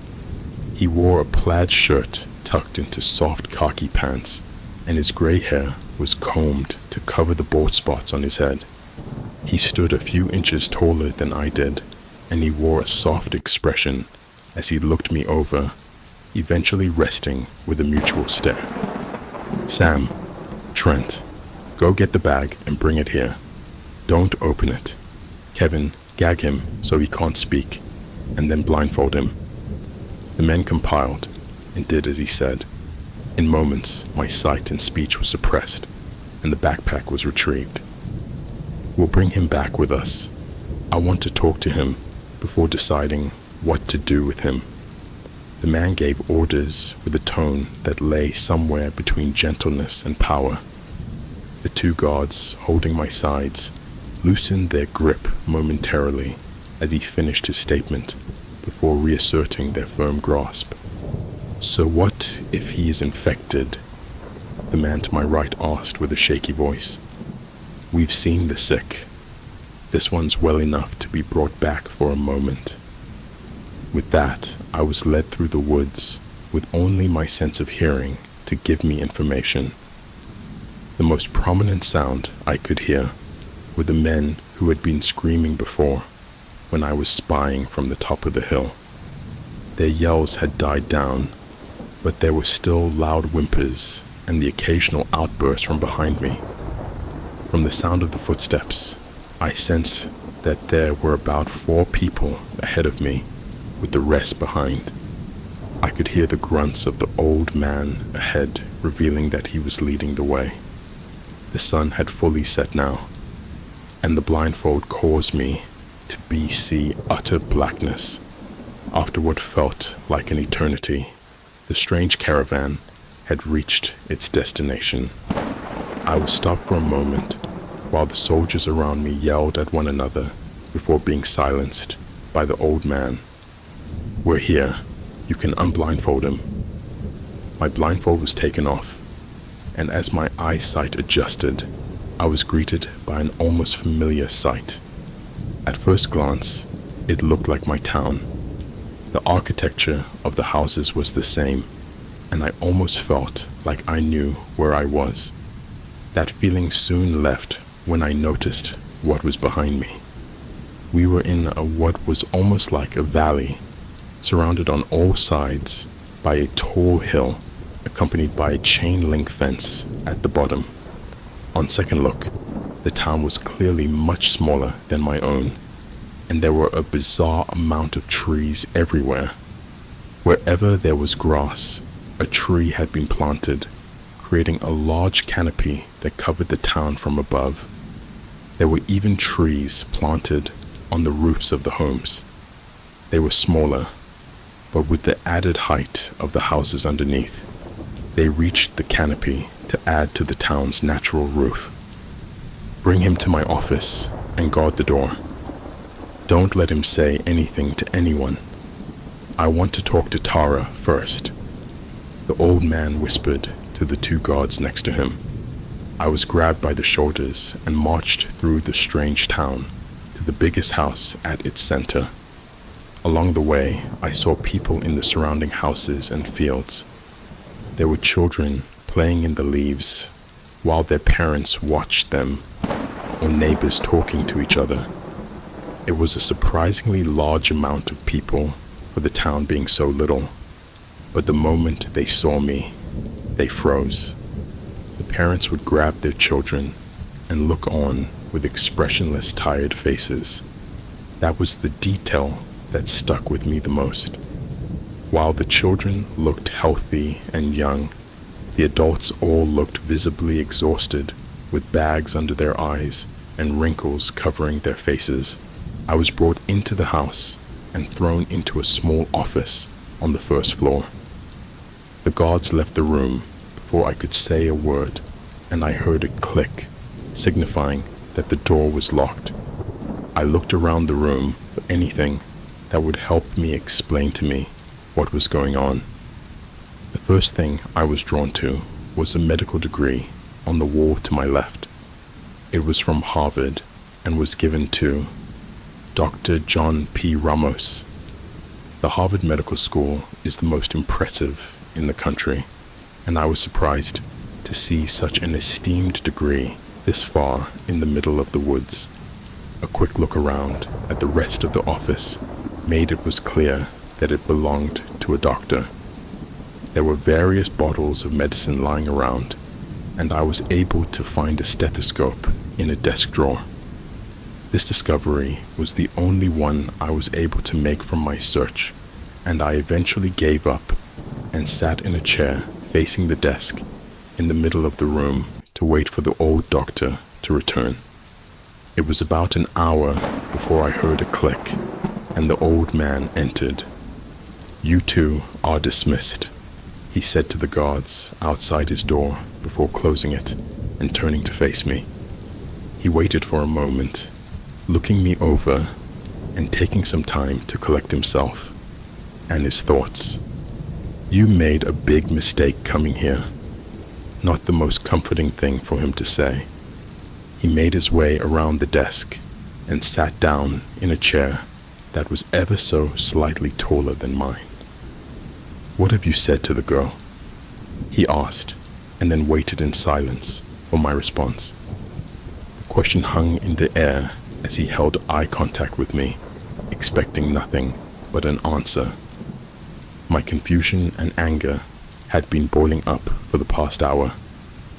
He wore a plaid shirt tucked into soft khaki pants, and his gray hair was combed to cover the bald spots on his head. He stood a few inches taller than I did, and he wore a soft expression as he looked me over, eventually resting with a mutual stare. "Sam, Trent, go get the bag and bring it here. Don't open it. Kevin, gag him so he can't speak, and then blindfold him." The men compiled and did as he said. In moments, my sight and speech were suppressed, and the backpack was retrieved. "We'll bring him back with us. I want to talk to him before deciding what to do with him." The man gave orders with a tone that lay somewhere between gentleness and power. The two guards holding my sides loosened their grip momentarily as he finished his statement before reasserting their firm grasp. "So what if he is infected?" the man to my right asked with a shaky voice. "We've seen the sick. This one's well enough to be brought back for a moment." With that, I was led through the woods with only my sense of hearing to give me information. The most prominent sound I could hear were the men who had been screaming before when I was spying from the top of the hill. Their yells had died down, but there were still loud whimpers and the occasional outburst from behind me. From the sound of the footsteps, I sensed that there were about 4 people ahead of me, with the rest behind. I could hear the grunts of the old man ahead revealing that he was leading the way. The sun had fully set now, and the blindfold caused me to see utter blackness. After what felt like an eternity, the strange caravan had reached its destination. I was stopped for a moment while the soldiers around me yelled at one another before being silenced by the old man. "We're here. You can unblindfold him." My blindfold was taken off, and as my eyesight adjusted, I was greeted by an almost familiar sight. At first glance, it looked like my town. The architecture of the houses was the same, and I almost felt like I knew where I was. That feeling soon left when I noticed what was behind me. We were in what was almost like a valley, surrounded on all sides by a tall hill, accompanied by a chain link fence at the bottom. On second look, the town was clearly much smaller than my own, and there were a bizarre amount of trees everywhere. Wherever there was grass, a tree had been planted, creating a large canopy that covered the town from above. There were even trees planted on the roofs of the homes. They were smaller, but with the added height of the houses underneath, they reached the canopy to add to the town's natural roof. "Bring him to my office and guard the door. Don't let him say anything to anyone. I want to talk to Tara first," the old man whispered to the 2 guards next to him. I was grabbed by the shoulders and marched through the strange town to the biggest house at its center. Along the way, I saw people in the surrounding houses and fields. There were children playing in the leaves, while their parents watched them, or neighbors talking to each other. It was a surprisingly large amount of people for the town being so little, but the moment they saw me, they froze. The parents would grab their children and look on with expressionless, tired faces. That was the detail that stuck with me the most. While the children looked healthy and young, the adults all looked visibly exhausted, with bags under their eyes and wrinkles covering their faces. I was brought into the house and thrown into a small office on the first floor. The guards left the room before I could say a word, and I heard a click, signifying that the door was locked. I looked around the room for anything that would help me explain to me what was going on. The first thing I was drawn to was a medical degree on the wall to my left. It was from Harvard and was given to Dr. John P. Ramos. The Harvard Medical School is the most impressive in the country, and I was surprised to see such an esteemed degree this far in the middle of the woods. A quick look around at the rest of the office made it was clear that it belonged to a doctor. There were various bottles of medicine lying around, and I was able to find a stethoscope in a desk drawer. This discovery was the only one I was able to make from my search, and I eventually gave up and sat in a chair facing the desk in the middle of the room to wait for the old doctor to return. It was about an hour before I heard a click, and the old man entered. "You two are dismissed," he said to the guards outside his door before closing it and turning to face me. He waited for a moment, looking me over and taking some time to collect himself and his thoughts. "You made a big mistake coming here." Not the most comforting thing for him to say. He made his way around the desk and sat down in a chair that was ever so slightly taller than mine. "What have you said to the girl?" he asked, and then waited in silence for my response. The question hung in the air as he held eye contact with me, expecting nothing but an answer. My confusion and anger had been boiling up for the past hour,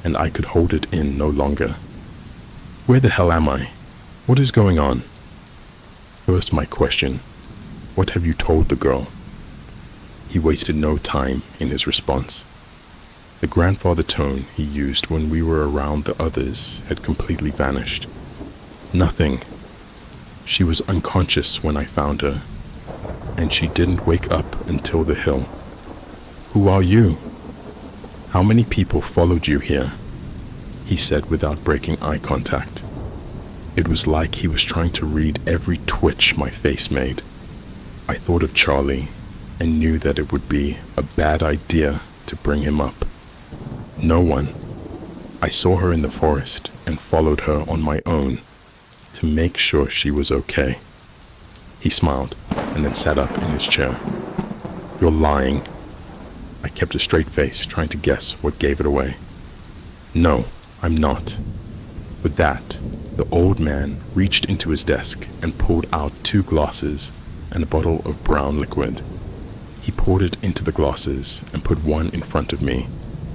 and I could hold it in no longer. "Where the hell am I? What is going on?" First my question, "What have you told the girl?" He wasted no time in his response. The grandfather tone he used when we were around the others had completely vanished. "Nothing. She was unconscious when I found her, and she didn't wake up until the hill." "Who are you? How many people followed you here?" he said without breaking eye contact. It was like he was trying to read every twitch my face made. I thought of Charlie and knew that it would be a bad idea to bring him up. "No one. I saw her in the forest and followed her on my own to make sure she was okay." He smiled and then sat up in his chair. "You're lying." I kept a straight face, trying to guess what gave it away. "No, I'm not." With that, the old man reached into his desk and pulled out 2 glasses and a bottle of brown liquid. He poured it into the glasses and put one in front of me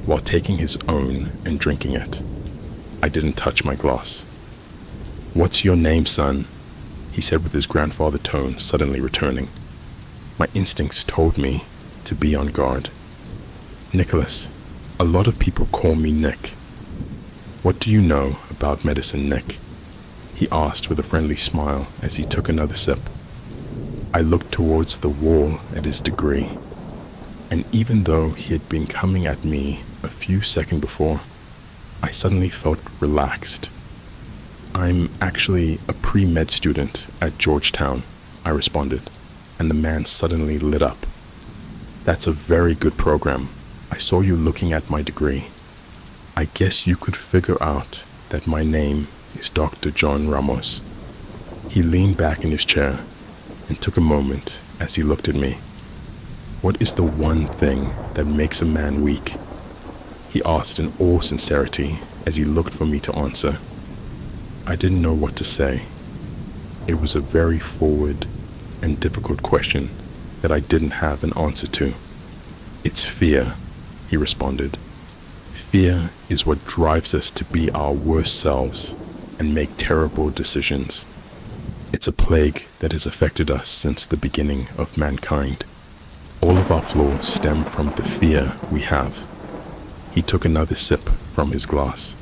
while taking his own and drinking it. I didn't touch my glass. "What's your name, son?" he said with his grandfather tone suddenly returning. My instincts told me to be on guard. "Nicholas. A lot of people call me Nick." "What do you know about medicine, Nick?" he asked with a friendly smile as he took another sip. I looked towards the wall at his degree, and even though he had been coming at me a few seconds before, I suddenly felt relaxed. "I'm actually a pre-med student at Georgetown," I responded, and the man suddenly lit up. "That's a very good program. I saw you looking at my degree." I guess you could figure out that my name is Dr. John Ramos. He leaned back in his chair and took a moment as he looked at me. What is the one thing that makes a man weak? He asked in all sincerity as he looked for me to answer. I didn't know what to say. It was a very forward and difficult question that I didn't have an answer to. It's fear, he responded. Fear is what drives us to be our worst selves and make terrible decisions. It's a plague that has affected us since the beginning of mankind. All of our flaws stem from the fear we have. He took another sip from his glass.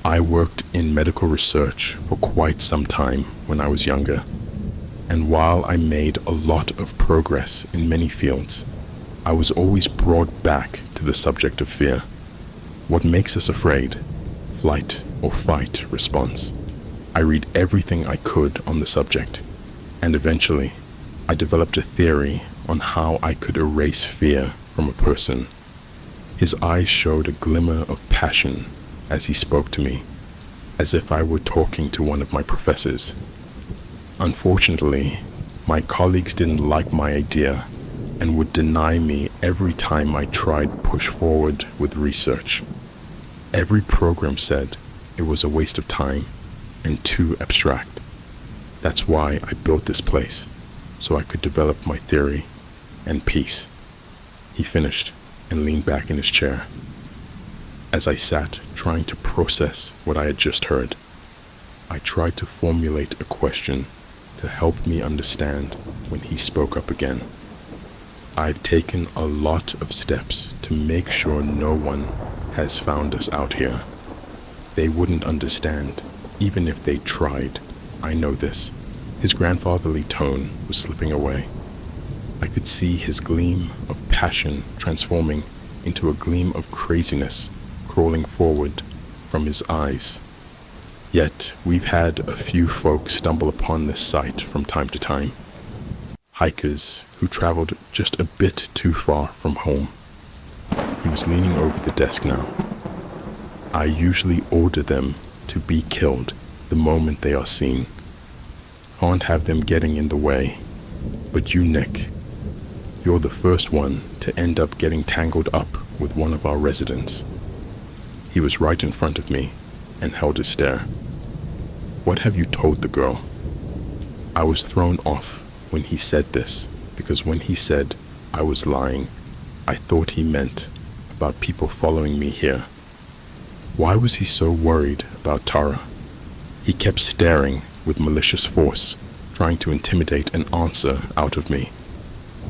I worked in medical research for quite some time when I was younger, and while I made a lot of progress in many fields, I was always brought back to the subject of fear. What makes us afraid? Flight or fight response. I read everything I could on the subject, and eventually I developed a theory on how I could erase fear from a person. His eyes showed a glimmer of passion as he spoke to me, as if I were talking to one of my professors. Unfortunately, my colleagues didn't like my idea and would deny me every time I tried to push forward with research. Every program said it was a waste of time and too abstract. That's why I built this place, so I could develop my theory and peace. He finished and leaned back in his chair. As I sat trying to process what I had just heard, I tried to formulate a question to help me understand when he spoke up again. I've taken a lot of steps to make sure no one has found us out here. They wouldn't understand, even if they tried. I know this. His grandfatherly tone was slipping away. I could see his gleam of passion transforming into a gleam of craziness crawling forward from his eyes. Yet we've had a few folks stumble upon this site from time to time. Hikers who traveled just a bit too far from home. He was leaning over the desk now. I usually order them to be killed the moment they are seen. Can't have them getting in the way. But you, Nick, you're the first one to end up getting tangled up with one of our residents. He was right in front of me and held his stare. What have you told the girl? I was thrown off when he said this, because when he said I was lying, I thought he meant about people following me here. Why was he so worried about Tara? He kept staring with malicious force, trying to intimidate an answer out of me.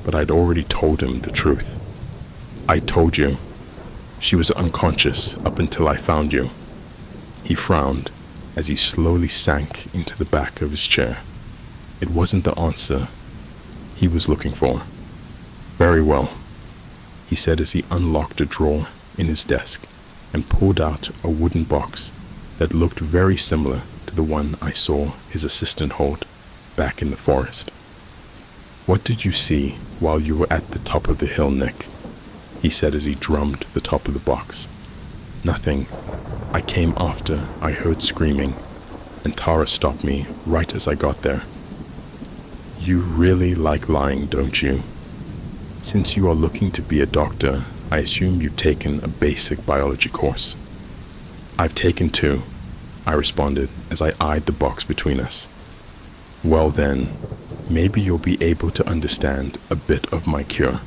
But I'd already told him the truth. I told you. She was unconscious up until I found you. He frowned as he slowly sank into the back of his chair. It wasn't the answer he was looking for. Very well, he said as he unlocked a drawer in his desk and pulled out a wooden box that looked very similar to the one I saw his assistant hold back in the forest. What did you see while you were at the top of the hill, Nick? He said as he drummed the top of the box. Nothing. I came after I heard screaming, and Tara stopped me right as I got there. You really like lying, don't you? Since you are looking to be a doctor, I assume you've taken a basic biology course. I've taken 2, I responded as I eyed the box between us. Well then, maybe you'll be able to understand a bit of my cure.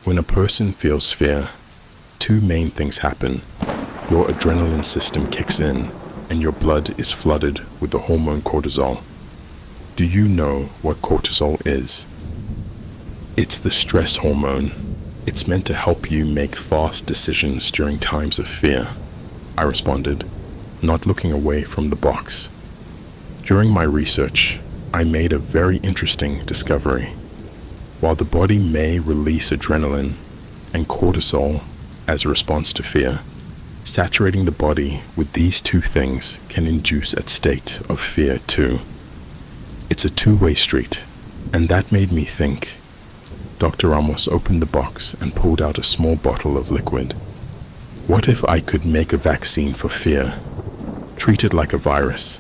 When a person feels fear, 2 main things happen. Your adrenaline system kicks in, and your blood is flooded with the hormone cortisol. Do you know what cortisol is? It's the stress hormone. It's meant to help you make fast decisions during times of fear, I responded, not looking away from the box. During my research, I made a very interesting discovery. While the body may release adrenaline and cortisol as a response to fear, saturating the body with these 2 things can induce a state of fear too. It's a 2-way street, and that made me think. Dr. Ramos opened the box and pulled out a small bottle of liquid. What if I could make a vaccine for fear, treat it like a virus?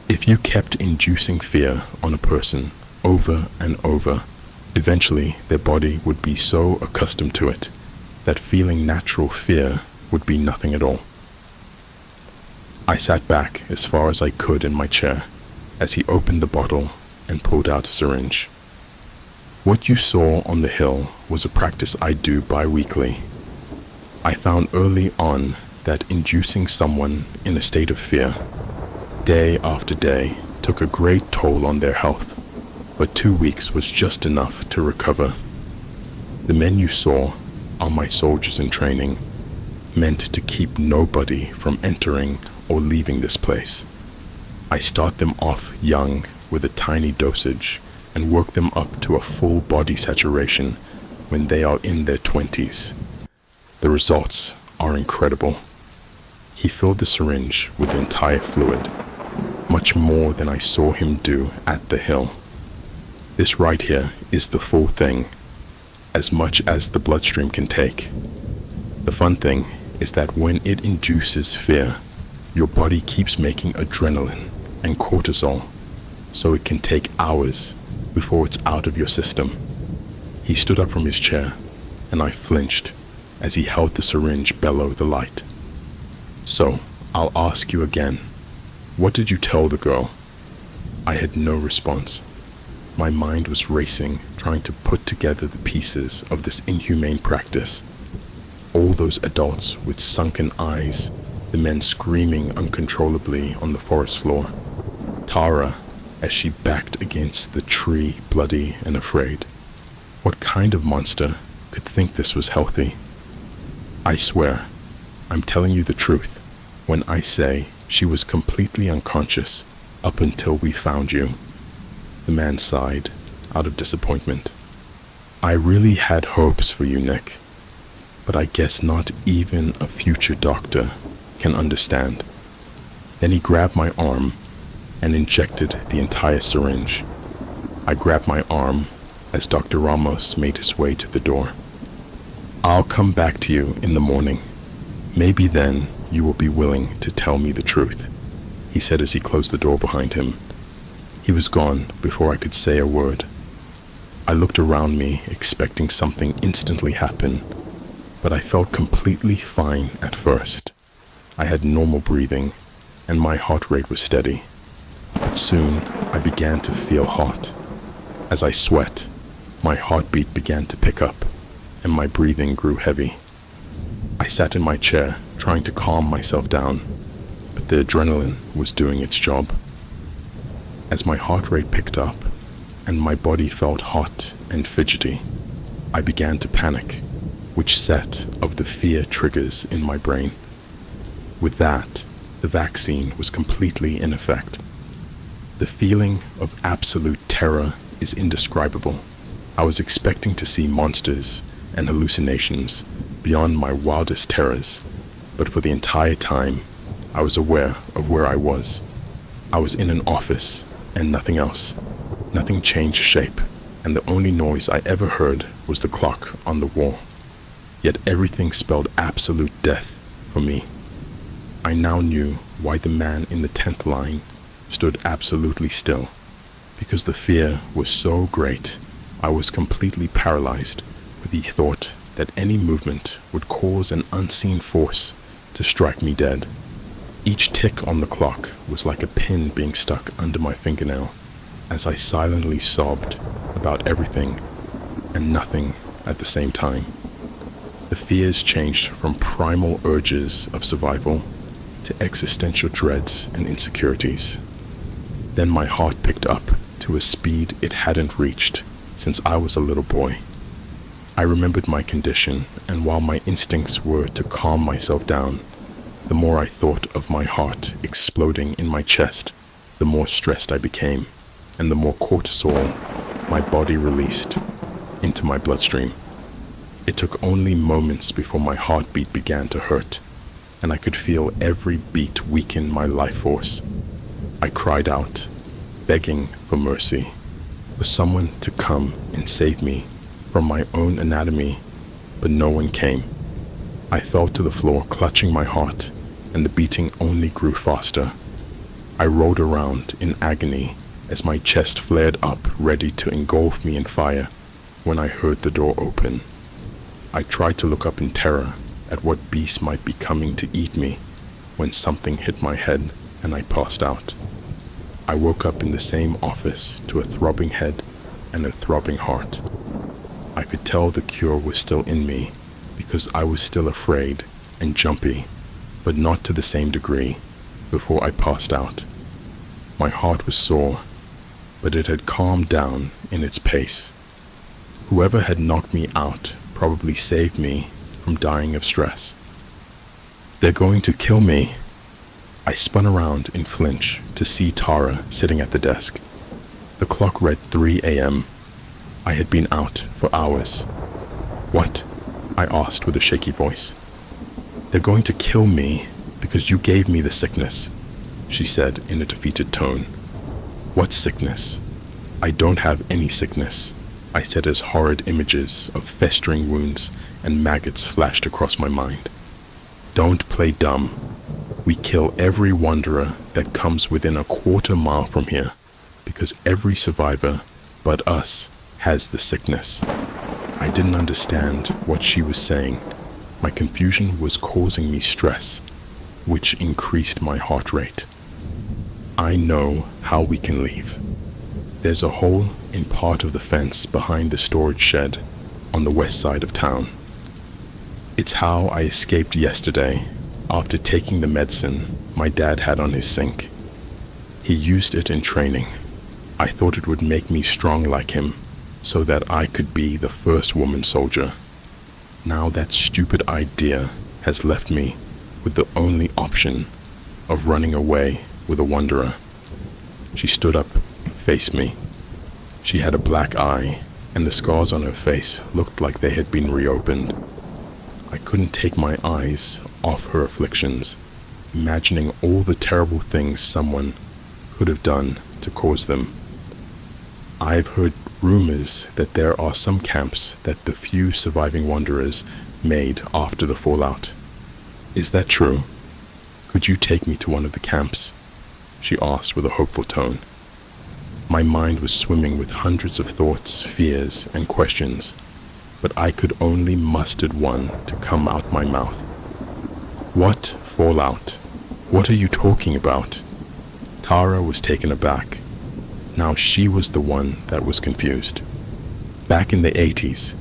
If you kept inducing fear on a person over and over, eventually their body would be so accustomed to it that feeling natural fear would be nothing at all. I sat back as far as I could in my chair as he opened the bottle and pulled out a syringe. What you saw on the hill was a practice I do bi-weekly. I found early on that inducing someone in a state of fear, day after day, took a great toll on their health, but 2 weeks was just enough to recover. The men you saw are my soldiers in training, meant to keep nobody from entering or leaving this place. I start them off young with a tiny dosage and work them up to a full body saturation when they are in their 20s. The results are incredible. He filled the syringe with the entire fluid, much more than I saw him do at the hill. This right here is the full thing, as much as the bloodstream can take. The fun thing is that when it induces fear, your body keeps making adrenaline and cortisol, so it can take hours before it's out of your system. He stood up from his chair, and I flinched as he held the syringe below the light. So, I'll ask you again, what did you tell the girl? I had no response. My mind was racing, trying to put together the pieces of this inhumane practice. All those adults with sunken eyes, the men screaming uncontrollably on the forest floor, Tara as she backed against the tree, bloody and afraid. What kind of monster could think this was healthy? I swear, I'm telling you the truth when I say she was completely unconscious up until we found you. The man sighed out of disappointment. I really had hopes for you, Nick, but I guess not even a future doctor can understand. Then he grabbed my arm and injected the entire syringe. I grabbed my arm as Dr. Ramos made his way to the door. I'll come back to you in the morning. Maybe then you will be willing to tell me the truth, he said as he closed the door behind him. He was gone before I could say a word. I looked around me, expecting something instantly happen, but I felt completely fine at first. I had normal breathing, and my heart rate was steady. But soon I began to feel hot. As I sweat, my heartbeat began to pick up, and my breathing grew heavy. I sat in my chair, trying to calm myself down, but the adrenaline was doing its job. As my heart rate picked up, and my body felt hot and fidgety, I began to panic, which set off the fear triggers in my brain. With that, the vaccine was completely in effect. The feeling of absolute terror is indescribable. I was expecting to see monsters and hallucinations beyond my wildest terrors, but for the entire time, I was aware of where I was. I was in an office and nothing else. Nothing changed shape, and the only noise I ever heard was the clock on the wall. Yet everything spelled absolute death for me. I now knew why the man in the 10th line stood absolutely still, because the fear was so great, I was completely paralyzed with the thought that any movement would cause an unseen force to strike me dead. Each tick on the clock was like a pin being stuck under my fingernail, as I silently sobbed about everything and nothing at the same time. The fears changed from primal urges of survival to existential dreads and insecurities. Then my heart picked up to a speed it hadn't reached since I was a little boy. I remembered my condition, and while my instincts were to calm myself down, the more I thought of my heart exploding in my chest, the more stressed I became, and the more cortisol my body released into my bloodstream. It took only moments before my heartbeat began to hurt, and I could feel every beat weaken my life force. I cried out, begging for mercy, for someone to come and save me from my own anatomy, but no one came. I fell to the floor, clutching my heart, and the beating only grew faster. I rolled around in agony as my chest flared up, ready to engulf me in fire, when I heard the door open. I tried to look up in terror at what beast might be coming to eat me, when something hit my head and I passed out. I woke up in the same office to a throbbing head and a throbbing heart. I could tell the cure was still in me because I was still afraid and jumpy, but not to the same degree before I passed out. My heart was sore, but it had calmed down in its pace. Whoever had knocked me out probably saved me from dying of stress. They're going to kill me. I spun around in flinch to see Tara sitting at the desk. The clock read 3 a.m. I had been out for hours. What? I asked with a shaky voice. They're going to kill me because you gave me the sickness, she said in a defeated tone. What sickness? I don't have any sickness, I said as horrid images of festering wounds and maggots flashed across my mind. Don't play dumb. We kill every wanderer that comes within a quarter mile from here because every survivor but us has the sickness. I didn't understand what she was saying. My confusion was causing me stress, which increased my heart rate. I know how we can leave. There's a hole in part of the fence behind the storage shed on the west side of town. It's how I escaped yesterday after taking the medicine my dad had on his sink. He used it in training. I thought it would make me strong like him so that I could be the first woman soldier. Now that stupid idea has left me with the only option of running away with a wanderer. She stood up and faced me. She had a black eye, and the scars on her face looked like they had been reopened. I couldn't take my eyes off her afflictions, imagining all the terrible things someone could have done to cause them. I've heard rumors that there are some camps that the few surviving wanderers made after the fallout. Is that true? Could you take me to one of the camps? She asked with a hopeful tone. My mind was swimming with hundreds of thoughts, fears, and questions, but I could only muster one to come out my mouth. What fallout? What are you talking about? Tara was taken aback. Now she was the one that was confused. Back in the 80s,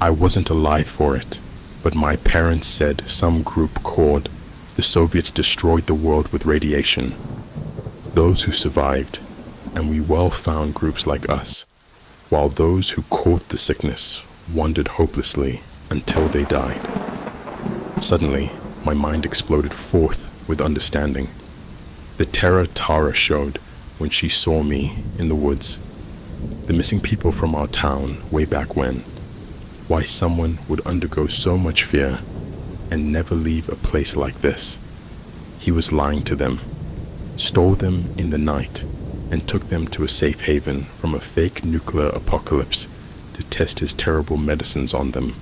I wasn't alive for it, but my parents said some group called the Soviets destroyed the world with radiation. Those who survived, and we well found groups like us, while those who caught the sickness wandered hopelessly until they died. Suddenly, my mind exploded forth with understanding. The terror Tara showed when she saw me in the woods. The missing people from our town way back when. Why someone would undergo so much fear and never leave a place like this. He was lying to them, stole them in the night, and took them to a safe haven from a fake nuclear apocalypse to test his terrible medicines on them.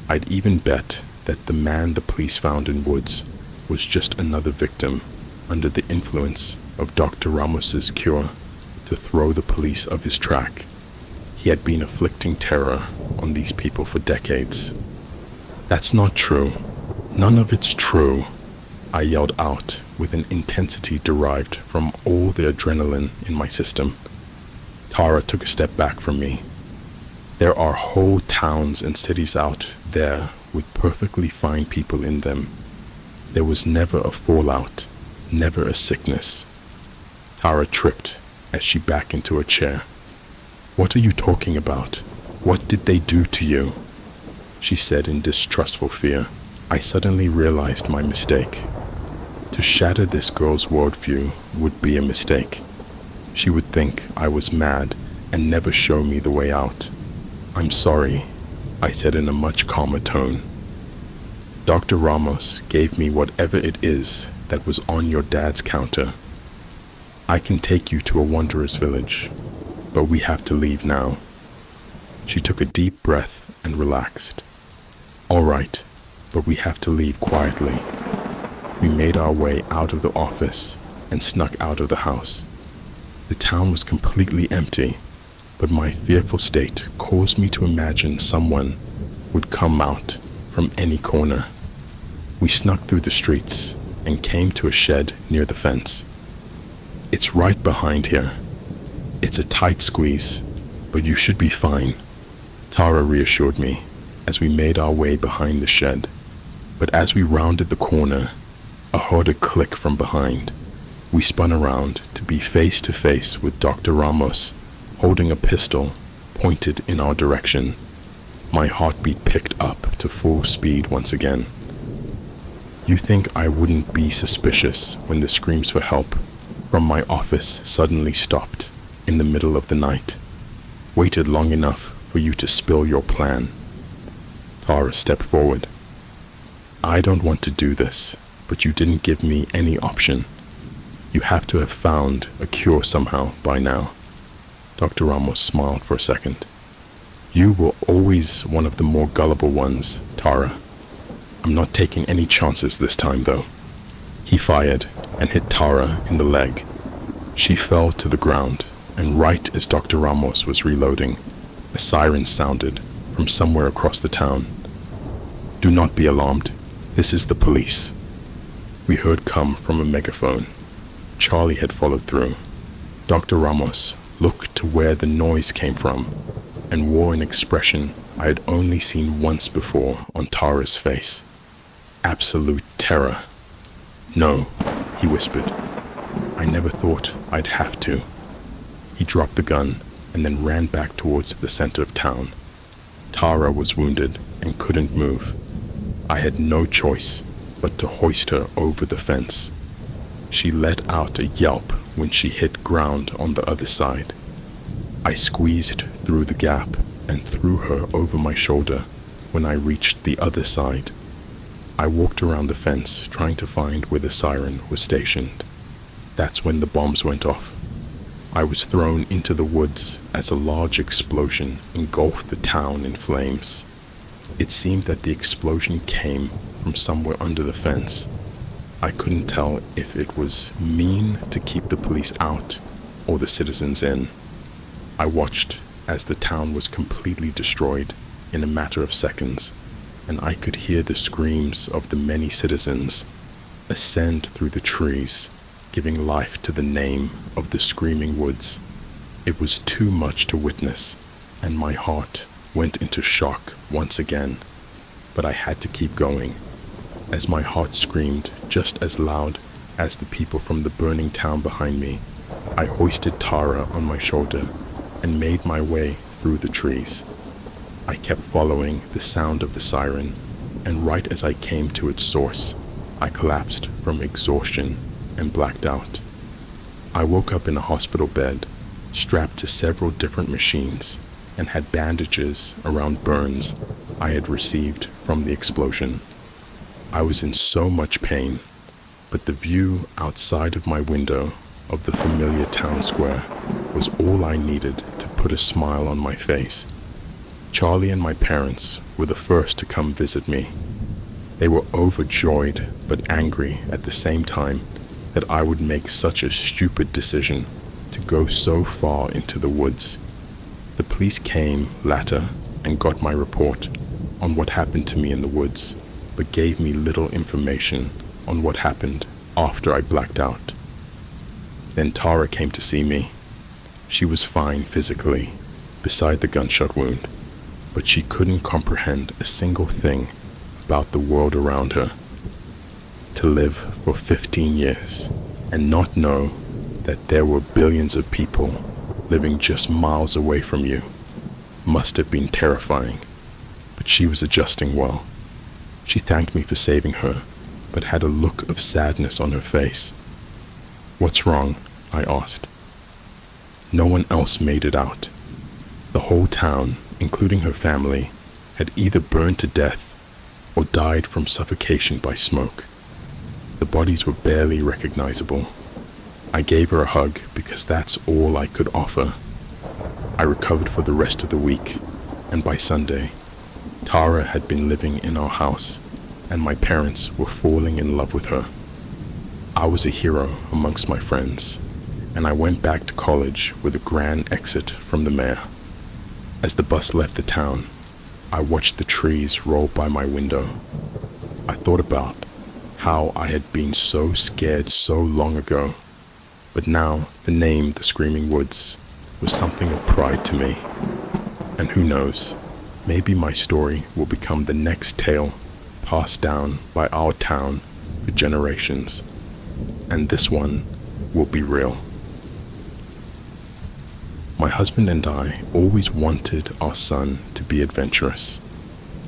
I'd even bet that the man the police found in woods was just another victim under the influence of Dr. Ramos's cure to throw the police off his track. He had been inflicting terror on these people for decades. That's not true. None of it's true, I yelled out with an intensity derived from all the adrenaline in my system. Tara took a step back from me. There are whole towns and cities out there with perfectly fine people in them. There was never a fallout, never a sickness. Tara tripped as she backed into a chair. What are you talking about? What did they do to you? She said in distrustful fear. I suddenly realized my mistake. To shatter this girl's worldview would be a mistake. She would think I was mad and never show me the way out. I'm sorry, I said in a much calmer tone. Dr. Ramos gave me whatever it is that was on your dad's counter. I can take you to a wanderer's village, but we have to leave now. She took a deep breath and relaxed. All right, but we have to leave quietly. We made our way out of the office and snuck out of the house. The town was completely empty, but my fearful state caused me to imagine someone would come out from any corner. We snuck through the streets and came to a shed near the fence. "It's right behind here. It's a tight squeeze, but you should be fine," Tara reassured me as we made our way behind the shed. But as we rounded the corner, I heard a click from behind. We spun around to be face to face with Dr. Ramos, holding a pistol pointed in our direction. My heartbeat picked up to full speed once again. You think I wouldn't be suspicious when the screams for help from my office suddenly stopped in the middle of the night? Waited long enough for you to spill your plan? Tara stepped forward. "I don't want to do this, but you didn't give me any option. You have to have found a cure somehow by now." Dr. Ramos smiled for a second. "You were always one of the more gullible ones, Tara. I'm not taking any chances this time, though." He fired and hit Tara in the leg. She fell to the ground, and right as Dr. Ramos was reloading, a siren sounded from somewhere across the town. "Do not be alarmed. This is the police," we heard come from a megaphone. Charlie had followed through. Dr. Ramos looked to where the noise came from and wore an expression I had only seen once before on Tara's face. Absolute terror. "No," he whispered. "I never thought I'd have to." He dropped the gun and then ran back towards the center of town. Tara was wounded and couldn't move. I had no choice but to hoist her over the fence. She let out a yelp when she hit ground on the other side. I squeezed through the gap and threw her over my shoulder when I reached the other side. I walked around the fence trying to find where the siren was stationed. That's when the bombs went off. I was thrown into the woods as a large explosion engulfed the town in flames. It seemed that the explosion came from somewhere under the fence. I couldn't tell if it was mean to keep the police out or the citizens in. I watched as the town was completely destroyed in a matter of seconds, and I could hear the screams of the many citizens ascend through the trees, giving life to the name of the Screaming Woods. It was too much to witness, and my heart went into shock once again, but I had to keep going. As my heart screamed just as loud as the people from the burning town behind me, I hoisted Tara on my shoulder and made my way through the trees. I kept following the sound of the siren, and right as I came to its source, I collapsed from exhaustion and blacked out. I woke up in a hospital bed, strapped to several different machines, and had bandages around burns I had received from the explosion. I was in so much pain, but the view outside of my window of the familiar town square was all I needed to put a smile on my face. Charlie and my parents were the first to come visit me. They were overjoyed but angry at the same time that I would make such a stupid decision to go so far into the woods. The police came later and got my report on what happened to me in the woods, but gave me little information on what happened after I blacked out. Then Tara came to see me. She was fine physically, beside the gunshot wound, but she couldn't comprehend a single thing about the world around her. To live for 15 years and not know that there were billions of people living just miles away from you must have been terrifying, but she was adjusting well. She thanked me for saving her, but had a look of sadness on her face. "What's wrong?" I asked. No one else made it out. The whole town, including her family, had either burned to death or died from suffocation by smoke. The bodies were barely recognizable. I gave her a hug because that's all I could offer. I recovered for the rest of the week, and by Sunday, Tara had been living in our house. and my parents were falling in love with her. I was a hero amongst my friends, and I went back to college with a grand exit from the mayor. As the bus left the town, I watched the trees roll by my window. I thought about how I had been so scared so long ago, but now the name The Screaming Woods was something of pride to me. And who knows, maybe my story will become the next tale passed down by our town for generations, and this one will be real. My husband and I always wanted our son to be adventurous.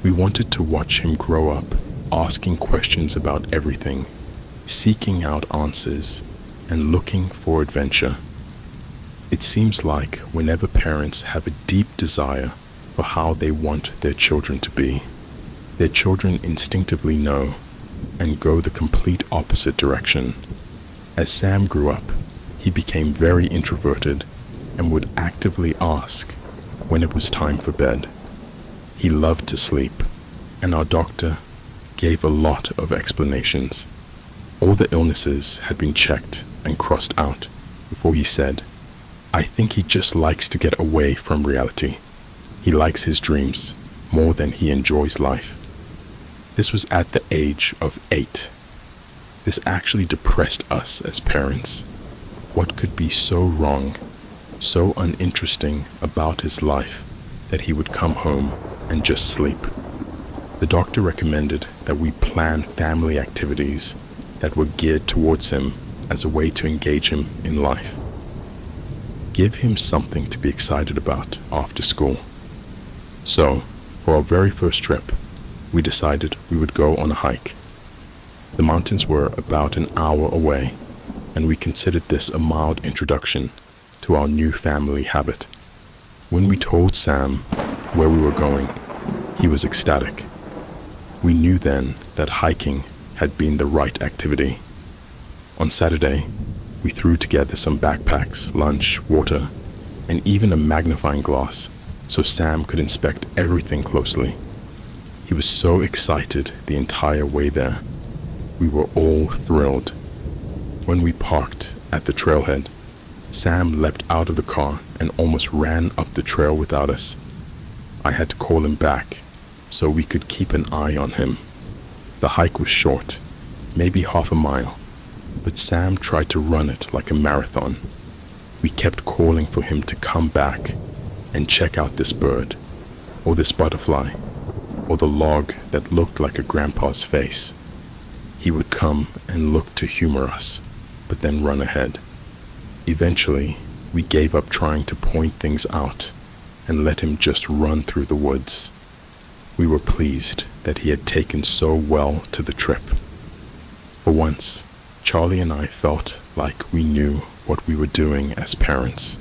We wanted to watch him grow up, asking questions about everything, seeking out answers, and looking for adventure. It seems like whenever parents have a deep desire for how they want their children to be, their children instinctively know and go the complete opposite direction. As Sam grew up, he became very introverted and would actively ask when it was time for bed. He loved to sleep, and our doctor gave a lot of explanations. All the illnesses had been checked and crossed out before he said, "I think he just likes to get away from reality. He likes his dreams more than he enjoys life." This was at the age of 8. This actually depressed us as parents. What could be so wrong, so uninteresting about his life that he would come home and just sleep? The doctor recommended that we plan family activities that were geared towards him as a way to engage him in life. Give him something to be excited about after school. So, for our very first trip, we decided we would go on a hike. The mountains were about an hour away, and we considered this a mild introduction to our new family habit. When we told Sam where we were going, he was ecstatic. We knew then that hiking had been the right activity. On Saturday, we threw together some backpacks, lunch, water, and even a magnifying glass so Sam could inspect everything closely. He was so excited the entire way there. We were all thrilled. When we parked at the trailhead, Sam leapt out of the car and almost ran up the trail without us. I had to call him back so we could keep an eye on him. The hike was short, maybe half a mile, but Sam tried to run it like a marathon. We kept calling for him to come back and check out this bird, or this butterfly, or the log that looked like a grandpa's face. He would come and look to humor us, but then run ahead. Eventually, we gave up trying to point things out and let him just run through the woods. We were pleased that he had taken so well to the trip. For once, Charlie and I felt like we knew what we were doing as parents.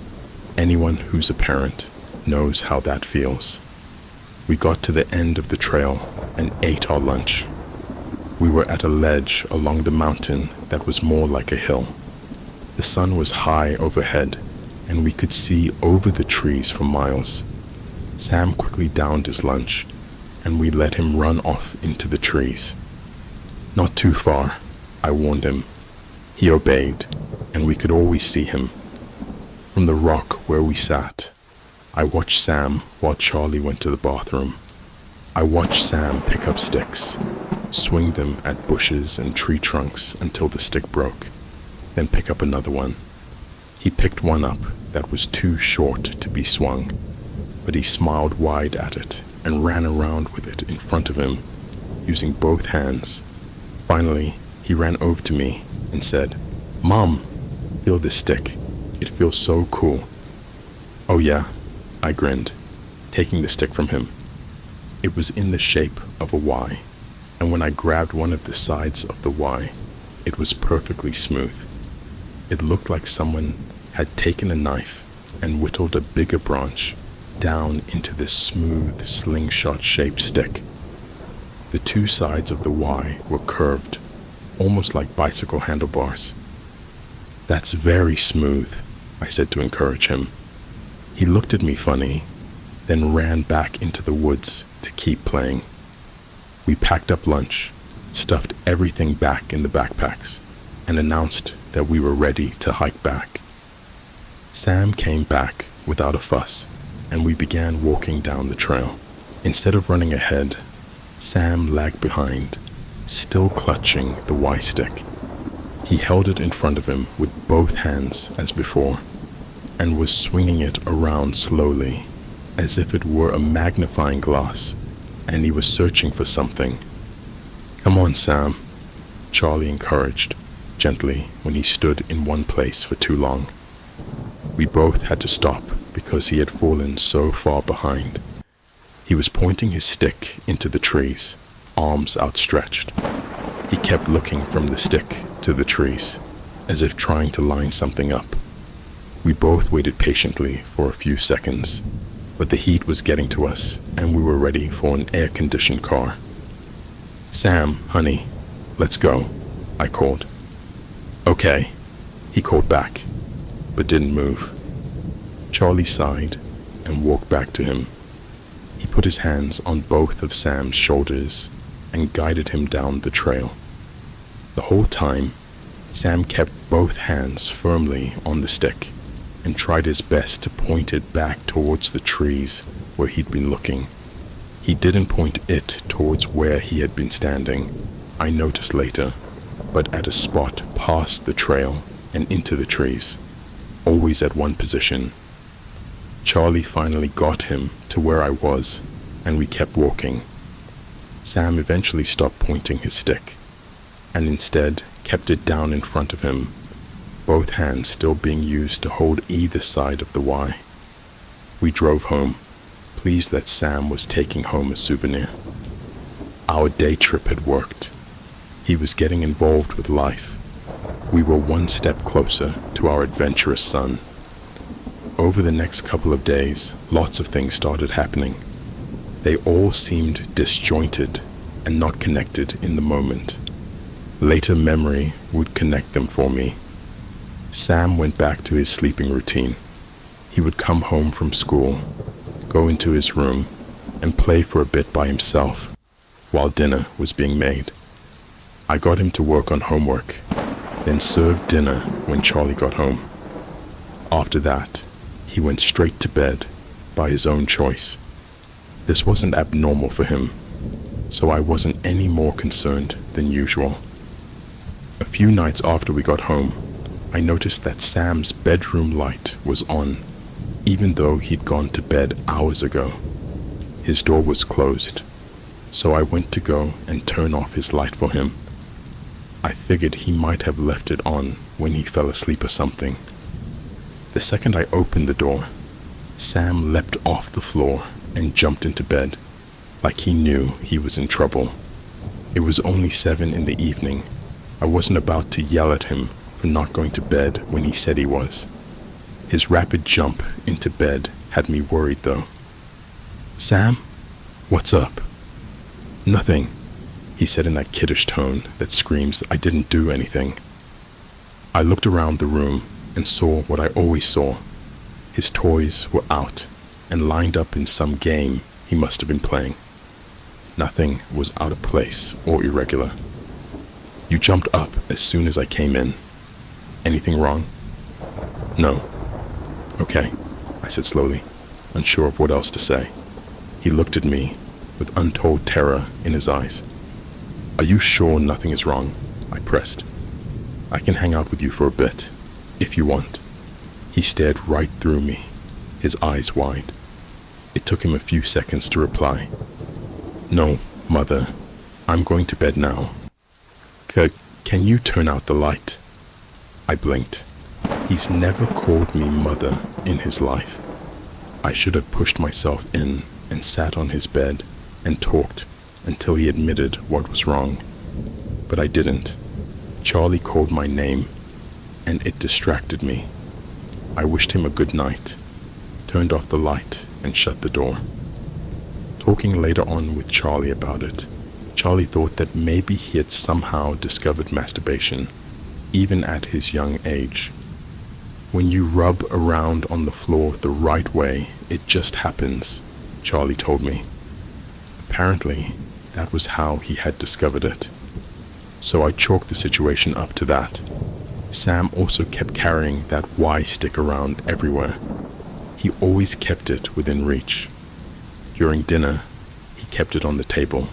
Anyone who's a parent knows how that feels. We got to the end of the trail and ate our lunch. We were at a ledge along the mountain that was more like a hill. The sun was high overhead, and we could see over the trees for miles. Sam quickly downed his lunch, and we let him run off into the trees. "Not too far," I warned him. He obeyed, and we could always see him. From the rock where we sat, I watched Sam while Charlie went to the bathroom. I watched Sam pick up sticks, swing them at bushes and tree trunks until the stick broke, then pick up another one. He picked one up that was too short to be swung, but he smiled wide at it and ran around with it in front of him, using both hands. Finally, he ran over to me and said, "Mom, feel this stick. It feels so cool." "Oh yeah," I grinned, taking the stick from him. It was in the shape of a Y, and when I grabbed one of the sides of the Y, it was perfectly smooth. It looked like someone had taken a knife and whittled a bigger branch down into this smooth, slingshot-shaped stick. The two sides of the Y were curved, almost like bicycle handlebars. "That's very smooth," I said to encourage him. He looked at me funny, then ran back into the woods to keep playing. We packed up lunch, stuffed everything back in the backpacks, and announced that we were ready to hike back. Sam came back without a fuss, and we began walking down the trail. Instead of running ahead, Sam lagged behind, still clutching the Y-stick. He held it in front of him with both hands as before, and was swinging it around slowly, as if it were a magnifying glass, and he was searching for something. "Come on, Sam," Charlie encouraged, gently, when he stood in one place for too long. We both had to stop because he had fallen so far behind. He was pointing his stick into the trees, arms outstretched. He kept looking from the stick to the trees, as if trying to line something up. We both waited patiently for a few seconds, but the heat was getting to us, and we were ready for an air-conditioned car. "Sam, honey, let's go," I called. "Okay," he called back, but didn't move. Charlie sighed and walked back to him. He put his hands on both of Sam's shoulders and guided him down the trail. The whole time, Sam kept both hands firmly on the stick and tried his best to point it back towards the trees where he'd been looking. He didn't point it towards where he had been standing, I noticed later, but at a spot past the trail and into the trees, always at one position. Charlie finally got him to where I was, and we kept walking. Sam eventually stopped pointing his stick, and instead kept it down in front of him, both hands still being used to hold either side of the Y. We drove home, pleased that Sam was taking home a souvenir. Our day trip had worked. He was getting involved with life. We were one step closer to our adventurous son. Over the next couple of days, lots of things started happening. They all seemed disjointed and not connected in the moment. Later memory would connect them for me. Sam went back to his sleeping routine. He would come home from school, go into his room, and play for a bit by himself while dinner was being made. I got him to work on homework, then served dinner when Charlie got home. After that, he went straight to bed by his own choice. This wasn't abnormal for him, so I wasn't any more concerned than usual. A few nights after we got home, I noticed that Sam's bedroom light was on, even though he'd gone to bed hours ago. His door was closed, so I went to go and turn off his light for him. I figured he might have left it on when he fell asleep or something. The second I opened the door, Sam leapt off the floor and jumped into bed, like he knew he was in trouble. It was only 7 in the evening. I wasn't about to yell at him for not going to bed when he said he was. His rapid jump into bed had me worried though. "Sam, what's up?" "Nothing," he said in that kiddish tone that screams I didn't do anything. I looked around the room and saw what I always saw. His toys were out and lined up in some game he must have been playing. Nothing was out of place or irregular. "You jumped up as soon as I came in. Anything wrong?" "No." "Okay," I said slowly, unsure of what else to say. He looked at me with untold terror in his eyes. "Are you sure nothing is wrong?" I pressed. "I can hang out with you for a bit, if you want." He stared right through me, his eyes wide. It took him a few seconds to reply. "No, Mother, I'm going to bed now. Can you turn out the light?" I blinked. He's never called me Mother in his life. I should have pushed myself in and sat on his bed and talked until he admitted what was wrong. But I didn't. Charlie called my name, and it distracted me. I wished him a good night, turned off the light, and shut the door. Talking later on with Charlie about it, Charlie thought that maybe he had somehow discovered masturbation, even at his young age. When you rub around on the floor the right way, it just happens, Charlie told me. Apparently, that was how he had discovered it. so I chalked the situation up to that. Sam also kept carrying that Y stick around everywhere. He always kept it within reach. During dinner, he kept it on the table.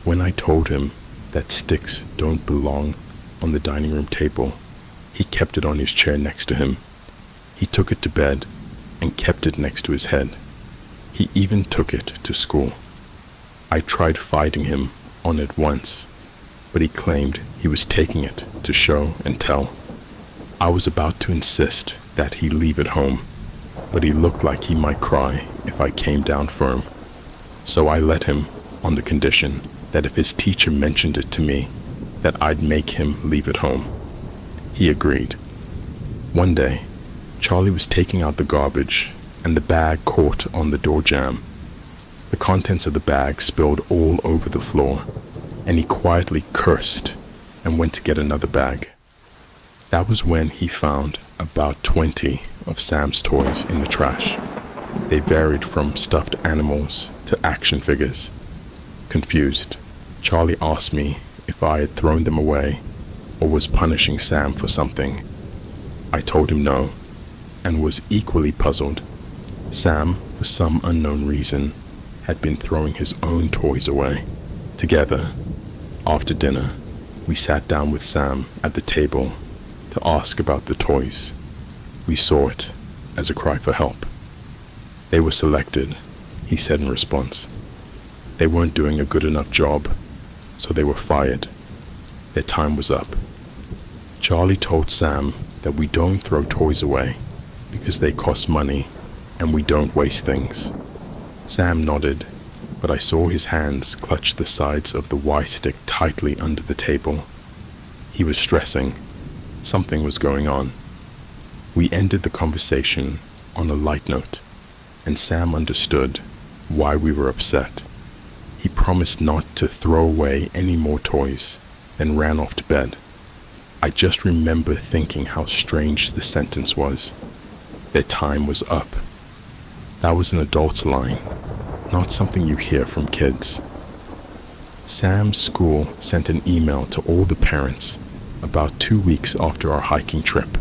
When I told him that sticks don't belong on the dining room table, he kept it on his chair next to him. He took it to bed and kept it next to his head. He even took it to school. I tried fighting him on it once, but he claimed he was taking it to show and tell. I was about to insist that he leave it home, but he looked like he might cry if I came down firm. So I let him on the condition that if his teacher mentioned it to me, that I'd make him leave it home. He agreed. One day, Charlie was taking out the garbage and the bag caught on the door jamb. The contents of the bag spilled all over the floor, and he quietly cursed and went to get another bag. That was when he found about 20 of Sam's toys in the trash. They varied from stuffed animals to action figures. Confused, Charlie asked me if I had thrown them away or was punishing Sam for something. I told him no, and was equally puzzled. Sam, for some unknown reason, had been throwing his own toys away. Together, after dinner, we sat down with Sam at the table to ask about the toys. We saw it as a cry for help. They were selected, he said in response. They weren't doing a good enough job, so they were fired. Their time was up. Charlie told Sam that we don't throw toys away because they cost money and we don't waste things. Sam nodded, but I saw his hands clutch the sides of the Y stick tightly under the table. He was stressing. Something was going on. We ended the conversation on a light note, and Sam understood why we were upset. He promised not to throw away any more toys, then ran off to bed. I just remember thinking how strange the sentence was. Their time was up. That was an adult's line, not something you hear from kids. Sam's school sent an email to all the parents about 2 weeks after our hiking trip.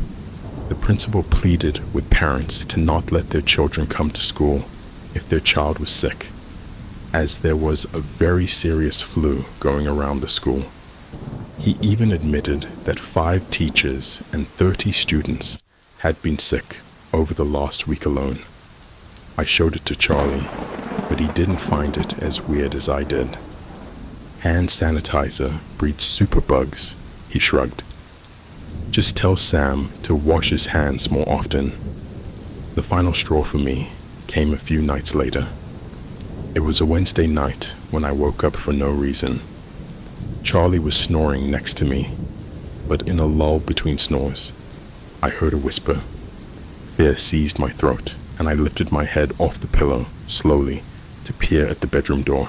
The principal pleaded with parents to not let their children come to school if their child was sick, as there was a very serious flu going around the school. He even admitted that 5 teachers and 30 students had been sick over the last week alone. I showed it to Charlie, but he didn't find it as weird as I did. Hand sanitizer breeds superbugs, he shrugged. Just tell Sam to wash his hands more often. The final straw for me came a few nights later. It was a Wednesday night when I woke up for no reason. Charlie was snoring next to me, but in a lull between snores, I heard a whisper. Fear seized my throat, and I lifted my head off the pillow slowly to peer at the bedroom door.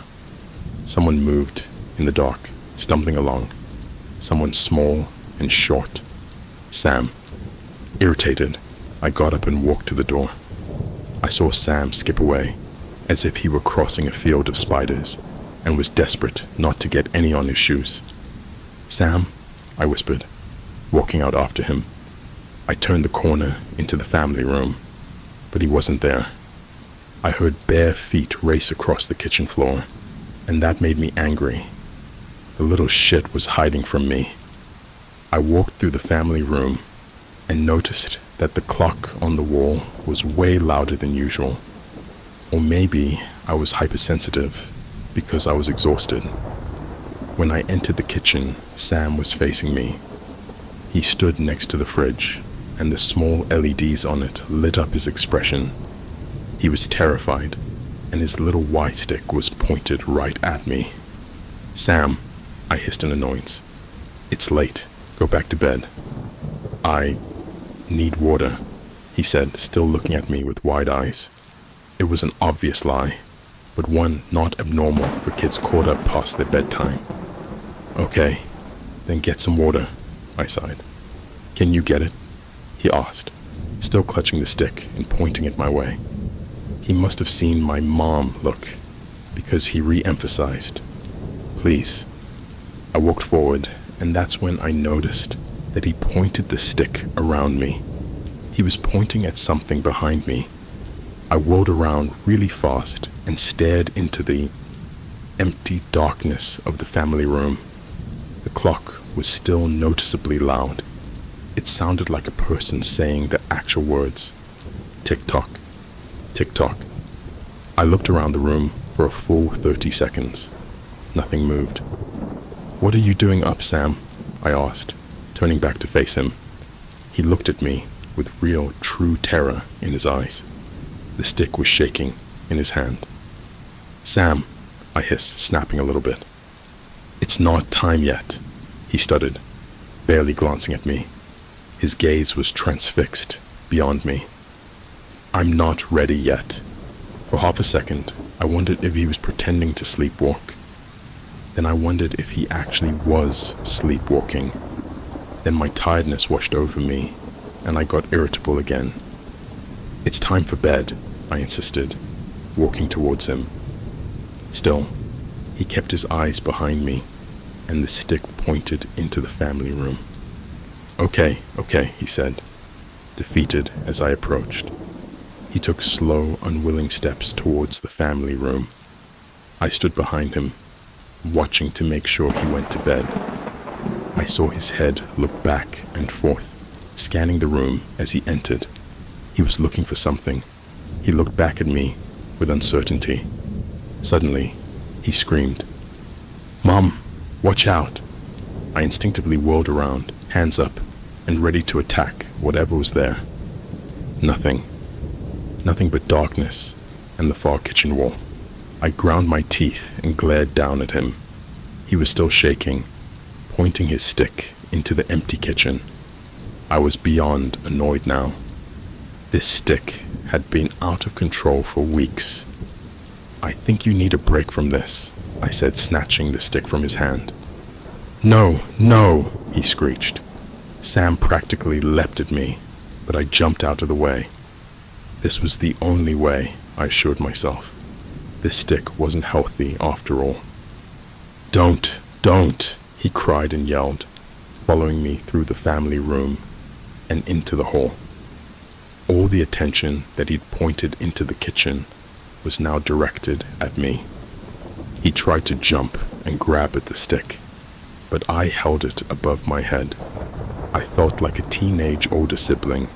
Someone moved in the dark, stumbling along. Someone small and short. Sam. Irritated, I got up and walked to the door. I saw Sam skip away, as if he were crossing a field of spiders, and was desperate not to get any on his shoes. Sam, I whispered, walking out after him. I turned the corner into the family room, but he wasn't there. I heard bare feet race across the kitchen floor, and that made me angry. The little shit was hiding from me. I walked through the family room and noticed that the clock on the wall was way louder than usual. Or maybe I was hypersensitive because I was exhausted. When I entered the kitchen, Sam was facing me. He stood next to the fridge, and the small LEDs on it lit up his expression. He was terrified, and his little Y stick was pointed right at me. Sam, I hissed in annoyance. It's late. Go back to bed. I need water, he said, still looking at me with wide eyes. It was an obvious lie, but one not abnormal for kids caught up past their bedtime. Okay, then get some water, I sighed. Can you get it? He asked, still clutching the stick and pointing it my way. He must have seen my mom look, because he re-emphasized, please. I walked forward and that's when I noticed that he pointed the stick around me. He was pointing at something behind me. I whirled around really fast and stared into the empty darkness of the family room. The clock was still noticeably loud. It sounded like a person saying the actual words. Tick-tock, tick-tock. I looked around the room for a full 30 seconds. Nothing moved. "What are you doing up, Sam?" I asked, turning back to face him. He looked at me with real, true terror in his eyes. The stick was shaking in his hand. "Sam," I hissed, snapping a little bit. "It's not time yet," he stuttered, barely glancing at me. His gaze was transfixed beyond me. "I'm not ready yet." For half a second, I wondered if he was pretending to sleepwalk. Then I wondered if he actually was sleepwalking. Then my tiredness washed over me, and I got irritable again. "It's time for bed," I insisted, walking towards him. Still, he kept his eyes behind me, and the stick pointed into the family room. Okay, he said, defeated as I approached. He took slow, unwilling steps towards the family room. I stood behind him, watching to make sure he went to bed. I saw his head look back and forth, scanning the room as he entered. He was looking for something. He looked back at me with uncertainty. Suddenly, he screamed, "Mom, watch out!" I instinctively whirled around, hands up, and ready to attack whatever was there. Nothing but darkness and the far kitchen wall. I ground my teeth and glared down at him. He was still shaking, pointing his stick into the empty kitchen. I was beyond annoyed now. This stick had been out of control for weeks. "I think you need a break from this," I said, snatching the stick from his hand. No, he screeched. Sam practically leapt at me, but I jumped out of the way. This was the only way, I assured myself. This stick wasn't healthy after all. Don't, he cried and yelled, following me through the family room and into the hall. All the attention that he'd pointed into the kitchen was now directed at me. He tried to jump and grab at the stick, but I held it above my head. I felt like a teenage older sibling,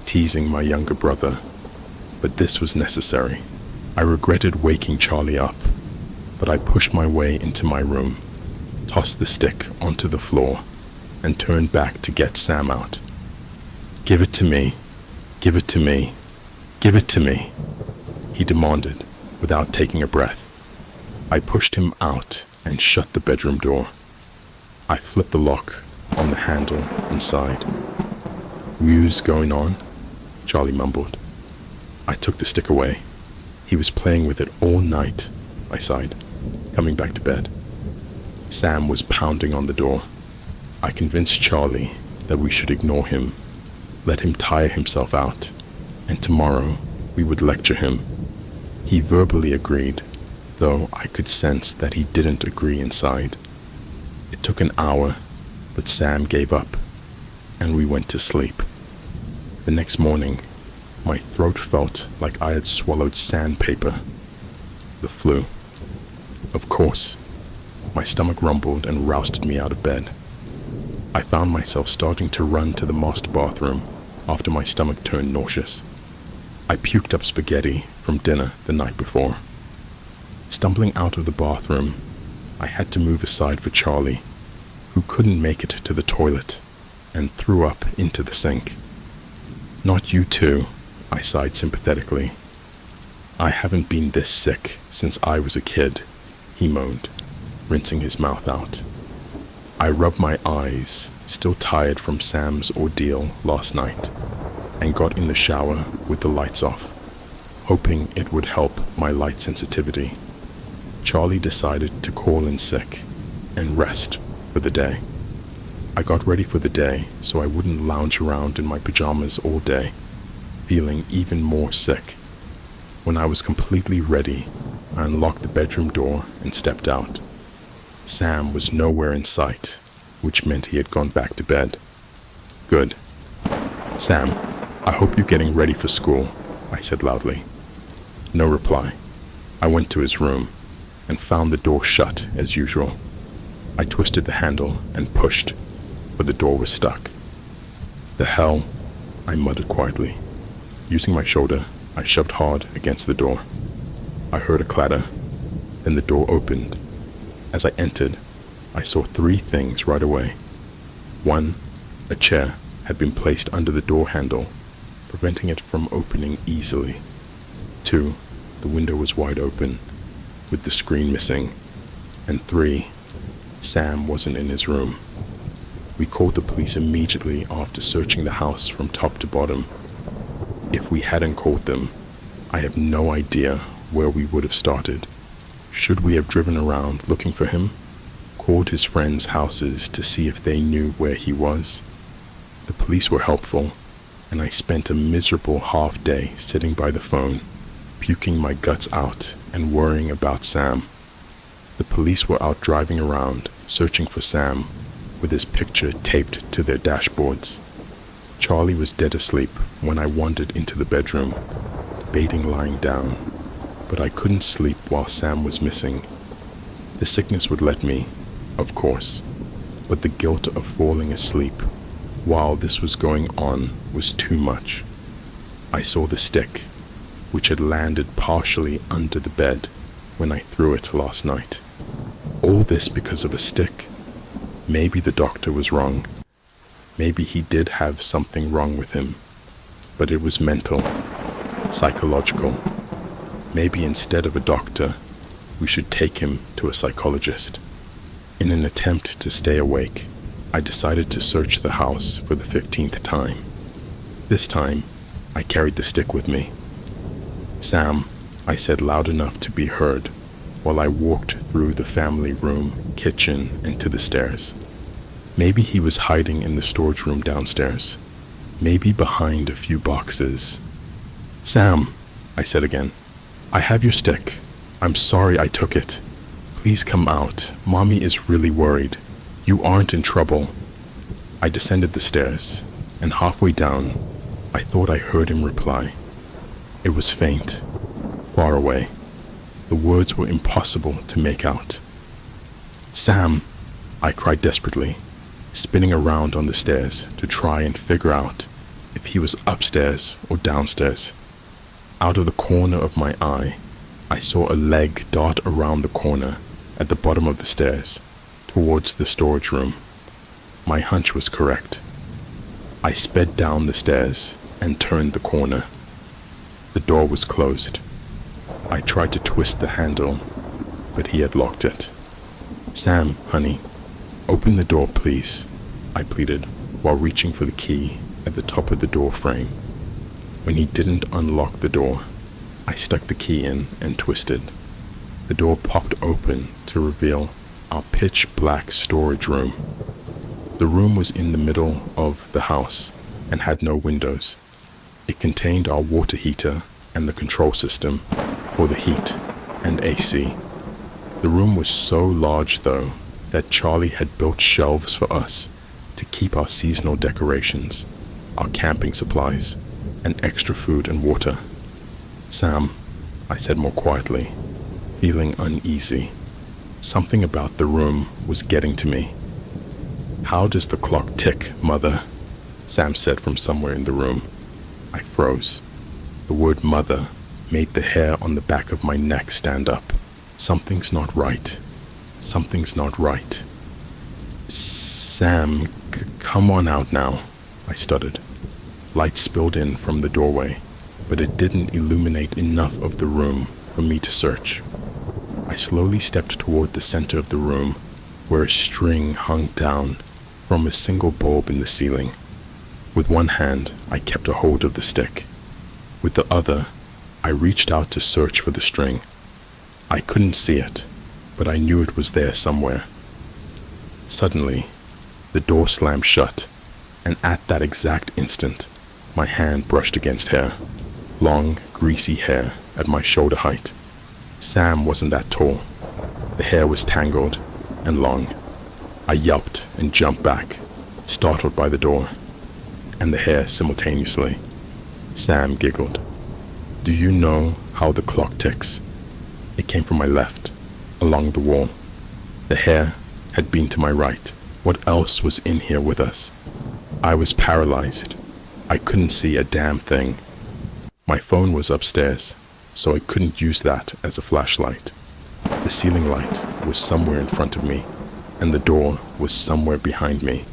teasing my younger brother, but this was necessary. I regretted waking Charlie up, but I pushed my way into my room, tossed the stick onto the floor, and turned back to get Sam out. "Give it to me, give it to me, give it to me," he demanded without taking a breath. I pushed him out and shut the bedroom door. I flipped the lock on the handle inside. "What's going on?" Charlie mumbled. I took the stick away. "He was playing with it all night," I sighed, coming back to bed. Sam was pounding on the door. I convinced Charlie that we should ignore him, let him tire himself out, and tomorrow we would lecture him. He verbally agreed, though I could sense that he didn't agree inside. It took an hour, but Sam gave up, and we went to sleep. The next morning, my throat felt like I had swallowed sandpaper. The flu. Of course. My stomach rumbled and rousted me out of bed. I found myself starting to run to the master bathroom after my stomach turned nauseous. I puked up spaghetti from dinner the night before. Stumbling out of the bathroom, I had to move aside for Charlie, who couldn't make it to the toilet and threw up into the sink. "Not you too," I sighed sympathetically. "I haven't been this sick since I was a kid," he moaned, rinsing his mouth out. I rubbed my eyes, still tired from Sam's ordeal last night, and got in the shower with the lights off, hoping it would help my light sensitivity. Charlie decided to call in sick and rest for the day. I got ready for the day so I wouldn't lounge around in my pajamas all day, feeling even more sick. When I was completely ready, I unlocked the bedroom door and stepped out. Sam was nowhere in sight, which meant he had gone back to bed. Good. Sam, I hope you're getting ready for school, I said loudly. No reply. I went to his room and found the door shut as usual. I twisted the handle and pushed, but the door was stuck. The hell, I muttered quietly. Using my shoulder, I shoved hard against the door. I heard a clatter, then the door opened. As I entered, I saw three things right away. One, a chair had been placed under the door handle, preventing it from opening easily. Two, the window was wide open, with the screen missing. And three, Sam wasn't in his room. We called the police immediately after searching the house from top to bottom. If we hadn't called them, I have no idea where we would have started. Should we have driven around looking for him? Called his friends' houses to see if they knew where he was? The police were helpful, and I spent a miserable half day sitting by the phone, puking my guts out and worrying about Sam. The police were out driving around, searching for Sam, with his picture taped to their dashboards. Charlie was dead asleep when I wandered into the bedroom, debating lying down, but I couldn't sleep while Sam was missing. The sickness would let me, of course, but the guilt of falling asleep while this was going on was too much. I saw the stick, which had landed partially under the bed when I threw it last night. All this because of a stick? Maybe the doctor was wrong. Maybe he did have something wrong with him, but it was mental, psychological. Maybe instead of a doctor, we should take him to a psychologist. In an attempt to stay awake, I decided to search the house for the 15th time. This time, I carried the stick with me. Sam, I said loud enough to be heard while I walked through the family room, kitchen, and to the stairs. Maybe he was hiding in the storage room downstairs. Maybe behind a few boxes. Sam, I said again, I have your stick. I'm sorry I took it. Please come out. Mommy is really worried. You aren't in trouble. I descended the stairs, and halfway down, I thought I heard him reply. It was faint, far away. The words were impossible to make out. Sam, I cried desperately, spinning around on the stairs to try and figure out if he was upstairs or downstairs. Out of the corner of my eye, I saw a leg dart around the corner at the bottom of the stairs, towards the storage room. My hunch was correct. I sped down the stairs and turned the corner. The door was closed. I tried to twist the handle, but he had locked it. Sam, honey, open the door, please, I pleaded while reaching for the key at the top of the door frame. When he didn't unlock the door, I stuck the key in and twisted. The door popped open to reveal our pitch-black storage room. The room was in the middle of the house and had no windows. It contained our water heater and the control system for the heat and AC. The room was so large, though, that Charlie had built shelves for us to keep our seasonal decorations, our camping supplies, and extra food and water. Sam, I said more quietly, feeling uneasy. Something about the room was getting to me. How does the clock tick, Mother? Sam said from somewhere in the room. I froze. The word mother made the hair on the back of my neck stand up. Something's not right. Something's not right. Sam, come on out now, I stuttered. Light spilled in from the doorway, but it didn't illuminate enough of the room for me to search. I slowly stepped toward the center of the room, where a string hung down from a single bulb in the ceiling. With one hand, I kept a hold of the stick. With the other, I reached out to search for the string. I couldn't see it, but I knew it was there somewhere. Suddenly, the door slammed shut, and at that exact instant, my hand brushed against hair. Long, greasy hair at my shoulder height. Sam wasn't that tall. The hair was tangled and long. I yelped and jumped back, startled by the door and the hair simultaneously. Sam giggled. "Do you know how the clock ticks?" It came from my left, along the wall. The hair had been to my right. What else was in here with us? I was paralyzed. I couldn't see a damn thing. My phone was upstairs, so I couldn't use that as a flashlight. The ceiling light was somewhere in front of me, and the door was somewhere behind me.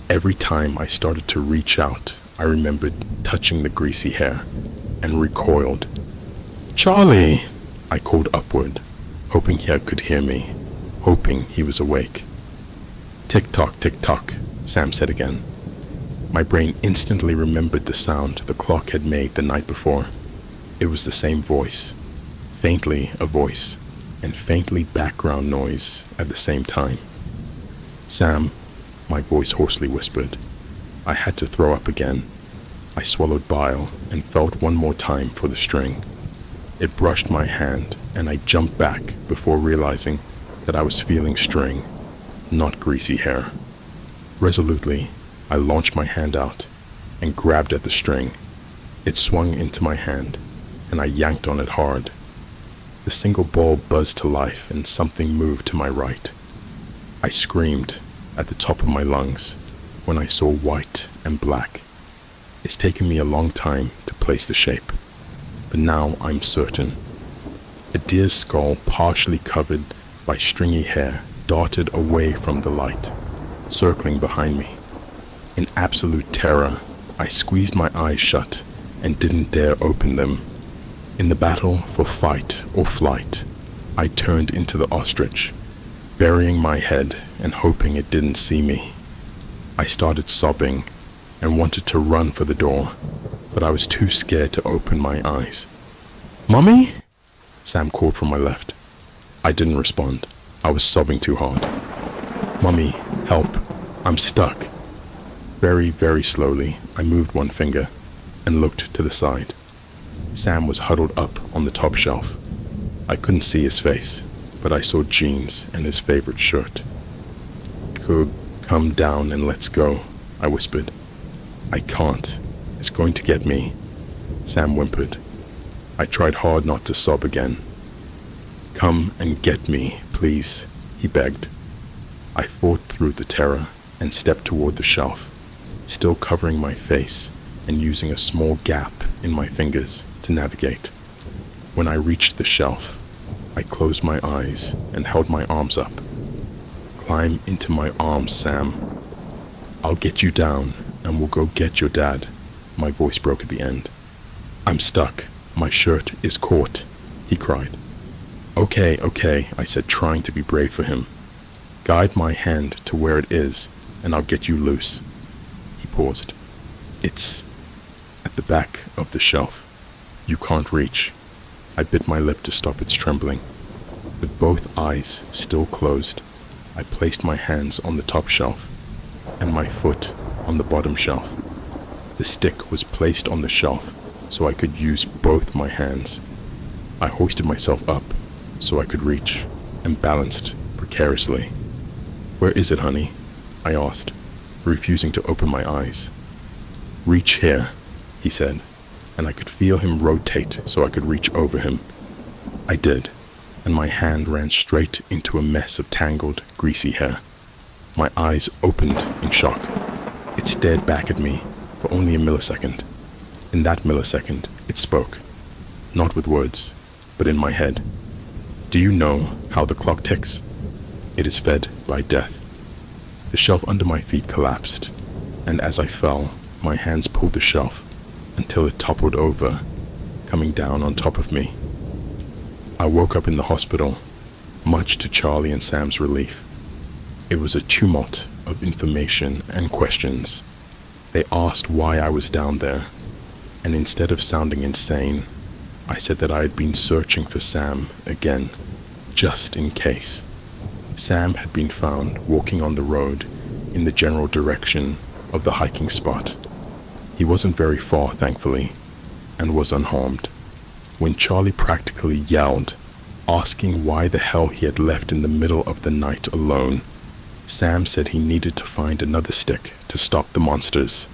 Every time I started to reach out, I remembered touching the greasy hair and recoiled. "Charlie!" I called upward, hoping he could hear me, hoping he was awake. "Tick-tock, tick-tock," Sam said again. My brain instantly remembered the sound the clock had made the night before. It was the same voice, faintly a voice, and faintly background noise at the same time. "Sam," my voice hoarsely whispered. I had to throw up again. I swallowed bile and felt one more time for the string. It brushed my hand and I jumped back before realizing that I was feeling string, not greasy hair. Resolutely, I launched my hand out and grabbed at the string. It swung into my hand and I yanked on it hard. The single ball buzzed to life and something moved to my right. I screamed at the top of my lungs when I saw white and black. It's taken me a long time to place the shape, but now I'm certain. A deer's skull partially covered by stringy hair darted away from the light, circling behind me. In absolute terror, I squeezed my eyes shut and didn't dare open them. In the battle for fight or flight, I turned into the ostrich, burying my head and hoping it didn't see me. I started sobbing and wanted to run for the door, but I was too scared to open my eyes. "Mommy?" Sam called from my left. I didn't respond. I was sobbing too hard. "Mommy, help. I'm stuck." Very, very slowly, I moved one finger and looked to the side. Sam was huddled up on the top shelf. I couldn't see his face, but I saw jeans and his favorite shirt. "Come down and let's go," I whispered. "I can't. It's going to get me," Sam whimpered. I tried hard not to sob again. "Come and get me, please," he begged. I fought through the terror and stepped toward the shelf, still covering my face and using a small gap in my fingers to navigate. When I reached the shelf, I closed my eyes and held my arms up. "Climb into my arms, Sam. I'll get you down and we'll go get your dad," my voice broke at the end. "I'm stuck. My shirt is caught," he cried. Okay, I said, trying to be brave for him. "Guide my hand to where it is and I'll get you loose." He paused. "It's at the back of the shelf. You can't reach." I bit my lip to stop its trembling. With both eyes still closed, I placed my hands on the top shelf and my foot on the bottom shelf. The stick was placed on the shelf so I could use both my hands. I hoisted myself up so I could reach and balanced precariously. "Where is it, honey?" I asked, refusing to open my eyes. "Reach here," he said, and I could feel him rotate so I could reach over him. I did, and my hand ran straight into a mess of tangled, greasy hair. My eyes opened in shock. It stared back at me for only a millisecond. In that millisecond, it spoke, not with words, but in my head. "Do you know how the clock ticks? It is fed by death." The shelf under my feet collapsed, and as I fell, my hands pulled the shelf until it toppled over, coming down on top of me. I woke up in the hospital, much to Charlie and Sam's relief. It was a tumult of information and questions. They asked why I was down there, and instead of sounding insane, I said that I had been searching for Sam again, just in case. Sam had been found walking on the road in the general direction of the hiking spot. He wasn't very far, thankfully, and was unharmed. When Charlie practically yelled, asking why the hell he had left in the middle of the night alone, Sam said he needed to find another stick to stop the monsters.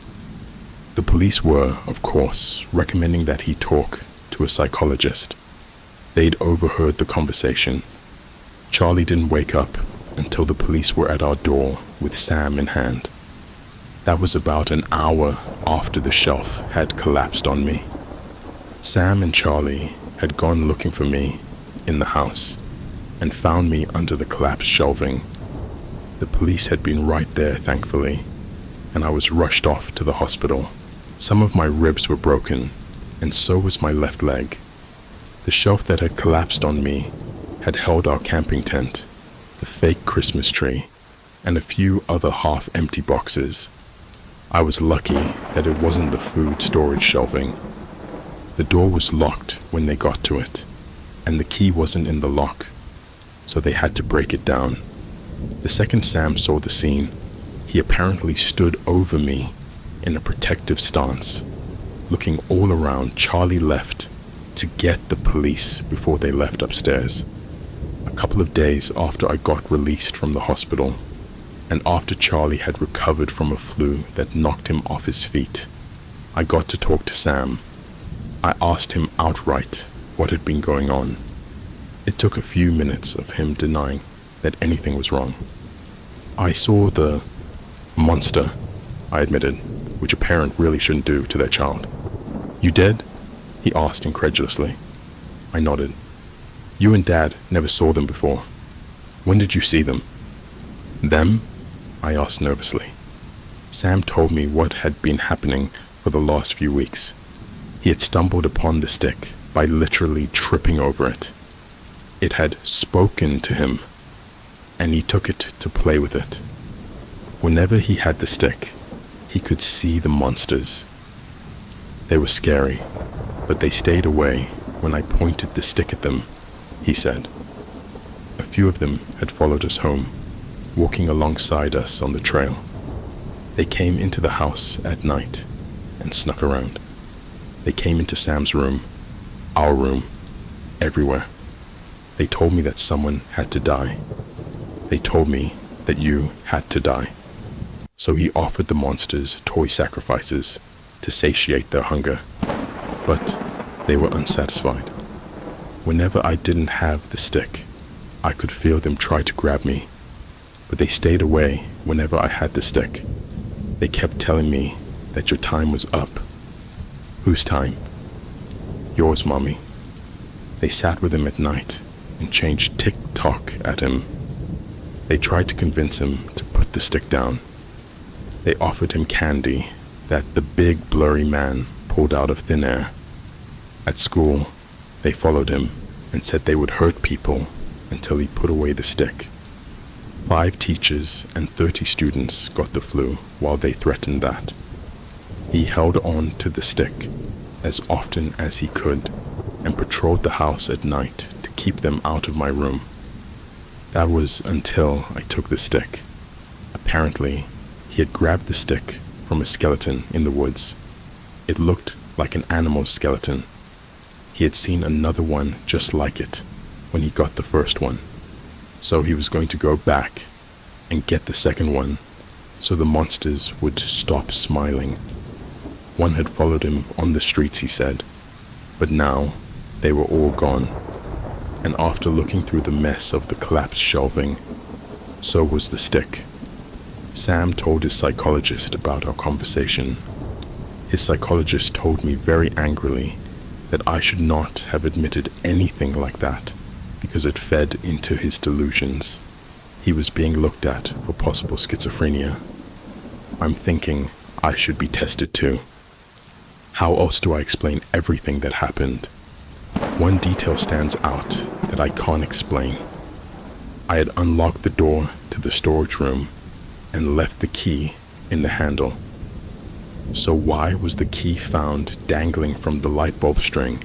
The police were, of course, recommending that he talk to a psychologist. They'd overheard the conversation. Charlie didn't wake up until the police were at our door with Sam in hand. That was about an hour after the shelf had collapsed on me. Sam and Charlie had gone looking for me in the house and found me under the collapsed shelving. The police had been right there, thankfully, and I was rushed off to the hospital. Some of my ribs were broken, and so was my left leg. The shelf that had collapsed on me had held our camping tent, the fake Christmas tree, and a few other half-empty boxes. I was lucky that it wasn't the food storage shelving. The door was locked when they got to it, and the key wasn't in the lock, so they had to break it down. The second Sam saw the scene, he apparently stood over me in a protective stance. Looking all around, Charlie left to get the police before they left upstairs. A couple of days after I got released from the hospital, and after Charlie had recovered from a flu that knocked him off his feet, I got to talk to Sam. I asked him outright what had been going on. It took a few minutes of him denying that anything was wrong. I saw the monster, I admitted, which a parent really shouldn't do to their child. You did? He asked incredulously. I nodded. You and Dad never saw them before. When did you see them? Them? I asked nervously. Sam told me what had been happening for the last few weeks. He had stumbled upon the stick by literally tripping over it. It had spoken to him, and he took it to play with it. Whenever he had the stick, he could see the monsters. They were scary, but they stayed away when I pointed the stick at them, he said. A few of them had followed us home, walking alongside us on the trail. They came into the house at night and snuck around. They came into Sam's room, our room, everywhere. They told me that someone had to die. They told me that you had to die. So he offered the monsters toy sacrifices to satiate their hunger, but they were unsatisfied. Whenever I didn't have the stick, I could feel them try to grab me, but they stayed away whenever I had the stick. They kept telling me that your time was up. Whose time? Yours, Mommy. They sat with him at night and changed tick-tock at him. They tried to convince him to put the stick down. They offered him candy that the big blurry man pulled out of thin air. At school, they followed him and said they would hurt people until he put away the stick. 5 teachers and 30 students got the flu while they threatened that. He held on to the stick as often as he could and patrolled the house at night to keep them out of my room. That was until I took the stick. Apparently, he had grabbed the stick from a skeleton in the woods. It looked like an animal's skeleton. He had seen another one just like it when he got the first one. So he was going to go back and get the second one so the monsters would stop smiling. One had followed him on the streets, he said, but now they were all gone. And after looking through the mess of the collapsed shelving, so was the stick. Sam told his psychologist about our conversation. His psychologist told me very angrily that I should not have admitted anything like that because it fed into his delusions. He was being looked at for possible schizophrenia. I'm thinking I should be tested too. How else do I explain everything that happened? One detail stands out that I can't explain. I had unlocked the door to the storage room and left the key in the handle. So why was the key found dangling from the light bulb string